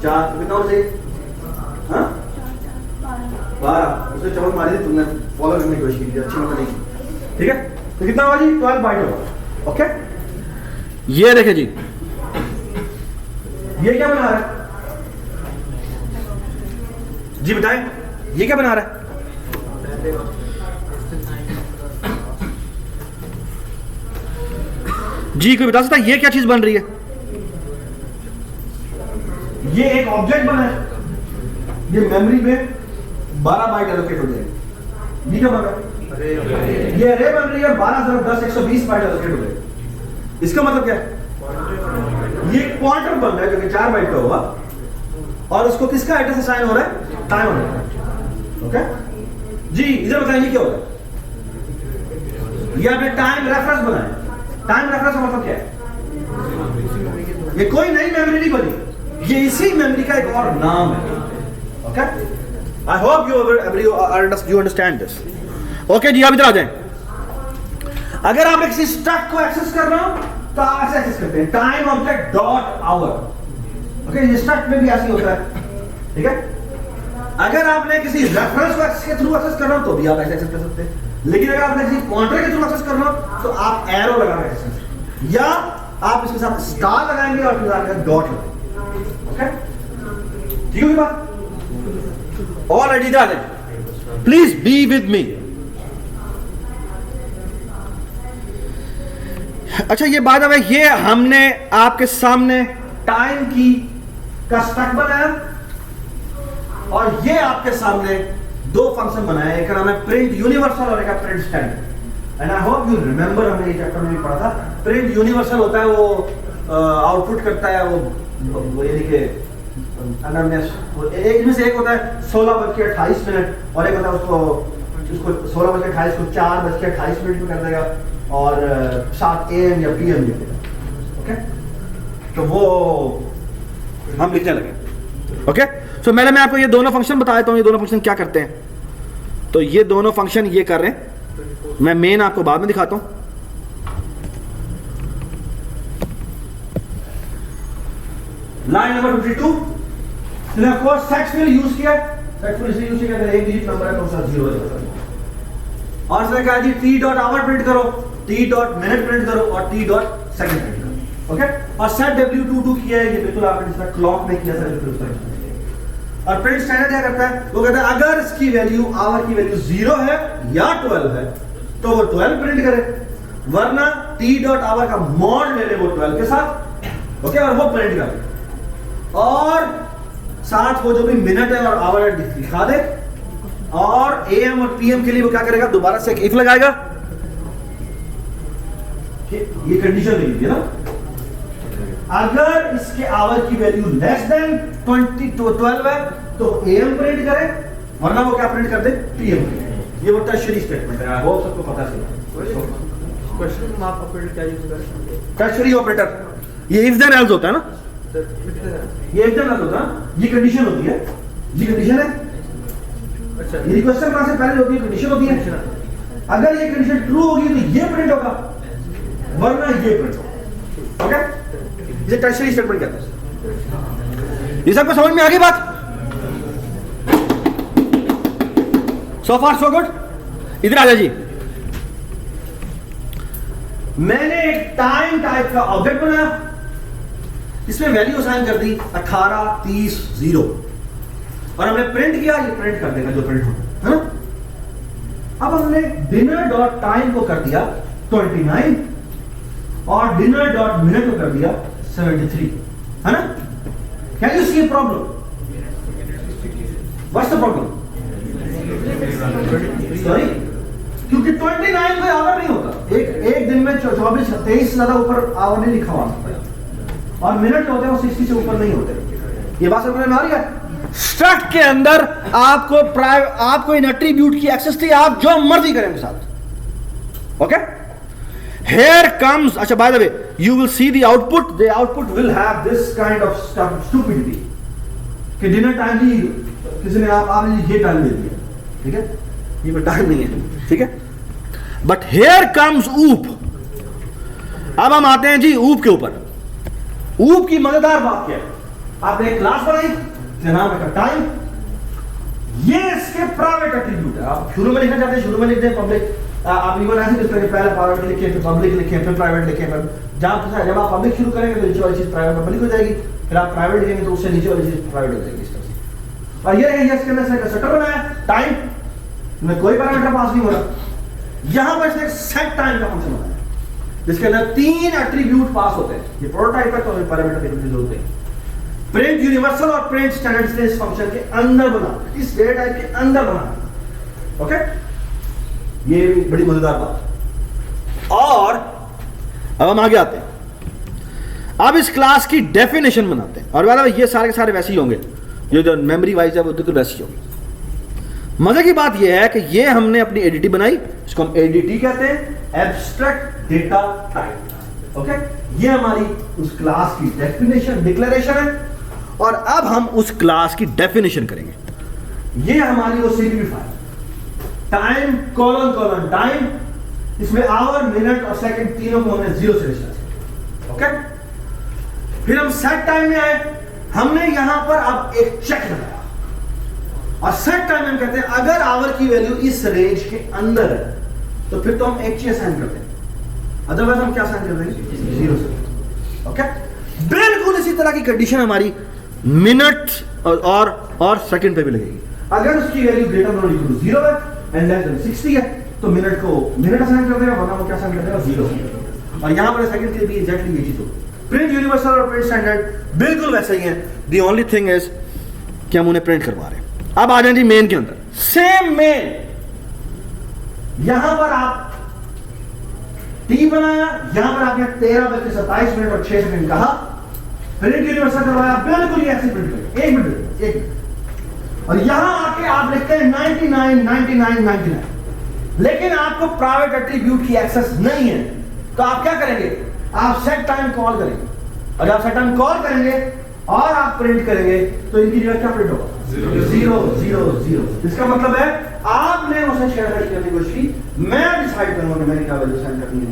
A: 4। कितना होना चाहिए? हाँ, 12। उसने चमक मारी थी, तुमने फॉलो करने की कोशिश की, अच्छी मतलब नहीं। ठीक है, तो कितना होगा जी? 12 बाइट होगा। ओके, ये देखे जी, ये क्या बना रहा है जी? बताएं, ये क्या बना रहा है? जी कोई बता सकता है ये क्या चीज बन रही है? ये एक ऑब्जेक्ट बना है, ये मेमोरी में 12 बाइट एलोकेट हो जाएगी। ये क्या बन रहा है? ये अरे बन रही है, 12 × 10 120 बाइट एलोकेट हो जाएगी। इसका मतलब क्या है? ये एक पॉइंटर बन रहा है जो कि 4 बाइट का होगा, और उसको किसका एड्रेस असाइन हो रहा है? टाइम हो रहा है। ओके जी, इधर बताइए क्या हो रहा है? ये आपने टाइम रेफरेंस बनाया। टाइम रेफरेंस का मतलब क्या है? ये कोई नई मेमोरी नहीं बनी, ये इसी मेमोरी का एक और नाम है। Okay, I hope you understand this. Okay जी, आप इधर आ जाएं। अगर आप किसी स्ट्रक्ट को एक्सेस कर रहे हो तो आप ऐसे एक्सेस करते हैं, time object dot hour. Okay, ये स्ट्रक्ट में भी ऐसे होता है। ठीक है, अगर आपने किसी रेफरेंस को के थ्रू एक्सेस कर रहे हो तो भी आप ऐसे एक्सेस कर सकते हैं, लेकिन अगर आपने किसी पॉइंटर के थ्रू एक्सेस कर रहे हो तो आप एरो लगा के एक्सेस करें, या आप इसके साथ स्टार लगाएंगे और फिर डॉट लगाएंगे। ओके, ठीक है बात? ऑलरेडी इधर आ जाए, प्लीज बी विद मी। अच्छा, ये बात है, ये हमने आपके सामने टाइम की का स्ट्रक्ट बनाया, और ये आपके सामने 2 फंक्शन बनाए, एक का नाम है प्रिंट यूनिवर्सल और एक का print standard. And I hope you remember, हमने ये चैप्टर में भी पढ़ा था। प्रिंट यूनिवर्सल होता है वो आउटपुट करता है वो यानी कि अगर मैं एक में से एक होता है 16:28 और एक होता है उसको 16:28 को 4:28 में कर देगा और 7 AM या PM लिख देगा। ओके, तो वो हम लिखने लगे। ओके, सो मैं आपको ये दोनों फंक्शन बता देता हूँ, ये दोनों फंक्शन क्या करते हैं। तो ये दोनों फंक्शन ये कर रहे हैं, मैं मेन आपको बाद में दिखाता हूँ। Line number 52 of course set fill use किया, सेट फिल से यूज किया अगर एक डिजिट नंबर है तो उसका 0 है। और इसने कहा जी t डॉट आवर प्रिंट करो, t डॉट मिनट प्रिंट करो और t डॉट सेकंड प्रिंट करो। ओके, और सेट w22 किया है, ये बिल्कुल आपने जिसका क्लॉक में किया था। और प्रिंट स्टैंडर्ड क्या करता है, वो कहता है अगर इसकी वैल्यू आवर की वैल्यू 0 है या 12 है तो वो 12 प्रिंट करे, वरना t डॉट आवर का मॉड ले ले वो 12 के साथ। ओके, और वो प्रिंट करे और साथ वो जो भी मिनट है और आवर है दिखा दे। और AM और PM के लिए वो क्या करेगा, दोबारा से एक इफ लगाएगा। ये कंडीशन लगी थी ना, अगर इसके आवर की वैल्यू लेस देन 12 है तो AM प्रिंट करे, वरना वो क्या प्रिंट कर दे, PM। ये वो टर्शियरी स्टेटमेंट है, वो सबको पता चला।
C: क्वेश्चन मार्क ऑपरेटर क्या यूज करते हैं?
A: टर्शियरी ऑपरेटर, ये इफ देन एल्स होता है ना, ये इफ देन एल्स होता है, ये कंडीशन होती है, ये कंडीशन है।
C: अच्छा,
A: ये रिक्वेस्टर कहां से पहले होती है, कंडीशन होती है। अगर ये कंडीशन ट्रू होगी तो ये प्रिंट होगा, वरना ये प्रिंट होगा। ओके, ये टर्शियरी स्टेटमेंट कहते हैं। ये सबको समझ में आ गई बात? सो फार सो गुड। इधर आ जा जी। मैंने एक टाइम टाइप का ऑब्जेक्ट बनाया, इसमें वैल्यू असाइन कर दी 18, 30, 0 और हमने प्रिंट किया, ये प्रिंट कर देगा जो प्रिंट होगा, है ना। अब हमने डिनर डॉट टाइम को कर दिया 29 और डिनर डॉट मिनट को कर दिया 73, है ना। Can you see problem? What's the problem? Sorry, क्योंकि 29 कोई आवर नहीं होता, एक दिन में 24, 23 से ज्यादा ऊपर आवर नहीं लिखा हुआ और मिनट होते हैं वो 60 से ऊपर नहीं होते। ये बात समझ में आ रही है? स्ट्रक्ट के अंदर आपको इन एट्रीब्यूट की एक्सेस थी, आप जो मर्जी करें उनके साथ। ओके, here comes, अच्छा by the way you will see the output will have this kind of stuff, stupidity कि डिनर टाइम भी किसी ने आपने ये टाइम दे दिया, ठीक है, ये टाइम नहीं है, ठीक है। बट here comes ऊप। अब हम आते हैं जी ऊप के ऊपर। ऊप की मजेदार बात क्या है, आपने एक क्लास बनाई, इसका नाम है टाइम, ये इसके प्राइवेट एट्रीब्यूट है। आप शुरू में लिखना चाहते हैं, शुरू में लिख दें पब्लिक, आप इवन ऐसे लिखते हैं, पहले प्राइवेट लिखें, फिर पब्लिक लिखें, फिर प्राइवेट लिखें, फिर जब आप पब्लिक शुरू करेंगे तो नीचे वाली चीज प्राइवेट पब्लिक हो जाएगी, फिर आप प्राइवेट लिखेंगे तो उससे नीचे वाली चीज प्राइवेट हो जाएगी, इस तरह से। और ये है इसके अंदर इसने सेटर बनाया टाइम में, कोई पैरामीटर पास नहीं हो रहा। यहां पर इसने सेट टाइम का फंक्शन बनाया जिसके अंदर 3 एट्रीब्यूट पास होते हैं। ये प्रोटोटाइप है तो हमें पैरामीटर देखने की जरूरत है। प्रिंट यूनिवर्सल और प्रिंट स्टैंडर्ड से इस फंक्शन के अंदर बना, इस डेटा टाइप के अंदर बना। ओके, ये भी बड़ी मजेदार बात। और अब हम आगे आते हैं, अब इस क्लास की डेफिनेशन बनाते हैं। और वाला ये सारे के सारे वैसे ही होंगे, ये जो मेमोरी वाइज है वो बिल्कुल वैसे ही होंगे। मजे की बात यह है कि ये हमने अपनी एडीटी बनाई, इसको हम एडीटी कहते हैं, एब्स्ट्रैक्ट डेटा टाइप। ओके, ये हमारी उस क्लास की डेफिनेशन, डिक्लेरेशन है। और अब हम उस क्लास की डेफिनेशन करेंगे। ये हमारी वो CPP file, time colon time, इसमें आवर, मिनट और सेकंड तीनों को हमने 0 से निकाला। ओके, फिर हम सेट टाइम में आए, हमने यहां पर अब एक चेक लगाया और सेट टाइम में कहते हैं अगर आवर की वैल्यू इस रेंज के अंदर है तो फिर तो हम एक चीज असाइन करते हैं, अदरवाइज हम क्या असाइन करते हैं, 0 से। ओके, बिल्कुल इसी तरह की कंडीशन हमारी मिनट और सेकंड पे भी लगेगी। अगर उसकी वैल्यू ग्रेटर देन और इक्वल टू 0 है एंड लेस देन 60 है तो मिनट को मिनट असाइन कर देगा, वरना वो क्या असाइन कर देगा, 0। और यहां पर सेकंड के लिए भी एग्जैक्टली ये चीज होगी। प्रिंट यूनिवर्सल और प्रिंट स्टैंडर्ड बिल्कुल वैसे ही है। द ओनली थिंग इज कि हम उन्हें प्रिंट करवा रहे हैं। अब आ जाए जी मेन के अंदर, सेम मेन, यहां पर आप टी बनाया, यहां पर आपने 13:27 और 6 सेकंड कहा, प्रिंट यूनिवर्सल करवाया, बिल्कुल ये ऐसे प्रिंट करें, 1 मिनट 1 मिनट। और यहां आके आप लिखते हैं 99 99 99, लेकिन आपको प्राइवेट एट्रीब्यूट की एक्सेस नहीं है, तो आप क्या करेंगे, आप सेट टाइम कॉल करेंगे, और जब सेट टाइम कॉल करेंगे और आप प्रिंट करेंगे तो इनकी जगह क्या प्रिंट होगा, 0 0 0। इसका मतलब है आपने उसे शेयर करने की कोशिश की, मैं डिसाइड करूंगा कि मैंने क्या वैल्यू सेंड करनी है।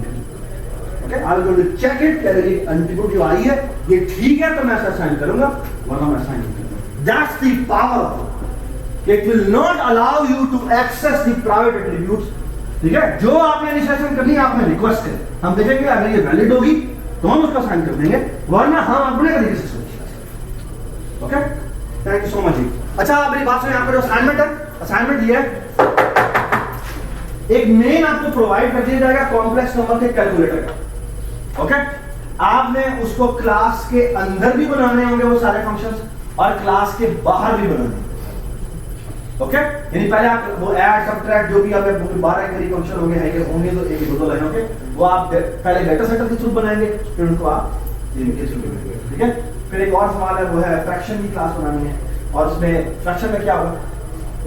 A: Okay, I will go to check it, क्या ये एट्रीब्यूट जो आई है ये ठीक है तो मैं ऐसा साइन करूंगा, वरना मैं साइन नहीं करूंगा। That's the power of it will not allow you to access the private attributes. ठीक है, जो आपने इनिशिएशन करनी है आपने रिक्वेस्ट करें, हम देखेंगे अगर ये वैलिड होगी तो हम उसका साइन कर देंगे, वरना हम अपने तरीके से सोचेंगे। Okay, thank you so much जी। अच्छा, आप मेरी बात सुनिए, यहाँ पर जो असाइनमेंट है, असाइनमेंट ये है, एक मेन आपको प्रोवाइड कर दिया जाएगा कॉम्प्लेक्स नंबर के कैलकुलेटर का। ओके, आपने उसको क्लास के अंदर भी बनाने होंगे वो सारे फंक्शंस, और क्लास के बाहर भी बनाने होंगे। ओके, यानी पहले आप वो ऐड सबट्रैक्ट जो भी आप 12 करीब फंक्शन होंगे तो एक दो लाइन होंगे, वो आप पहले डेटा सेटर के थ्रू बनाएंगे, फिर उनको आप इनके थ्रू बनाएंगे। ठीक है, फिर एक और सवाल है, वो है फ्रैक्शन की क्लास बनानी है, और उसमें फ्रैक्शन में क्या होगा,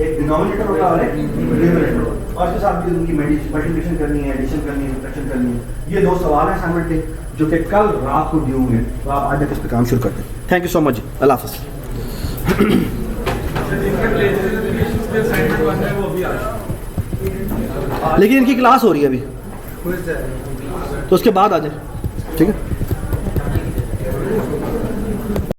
A: एक डिनोमिनेटर होगा और एक न्यूमरेटर होगा, और उसके साथ भी उनकी मल्टीप्लिकेशन करनी है, एडिशन करनी है, सब्ट्रैक्शन करनी है। ये 2 सवाल हैं असाइनमेंट के, जो कि कल रात को ड्यू होंगे, तो आप आज तक इस पर काम शुरू करते हैं। थैंक यू सो मच, अल्लाह हाफ़िज़। लेकिन इनकी क्लास हो रही है अभी, तो उसके बाद आ जाए, ठीक है।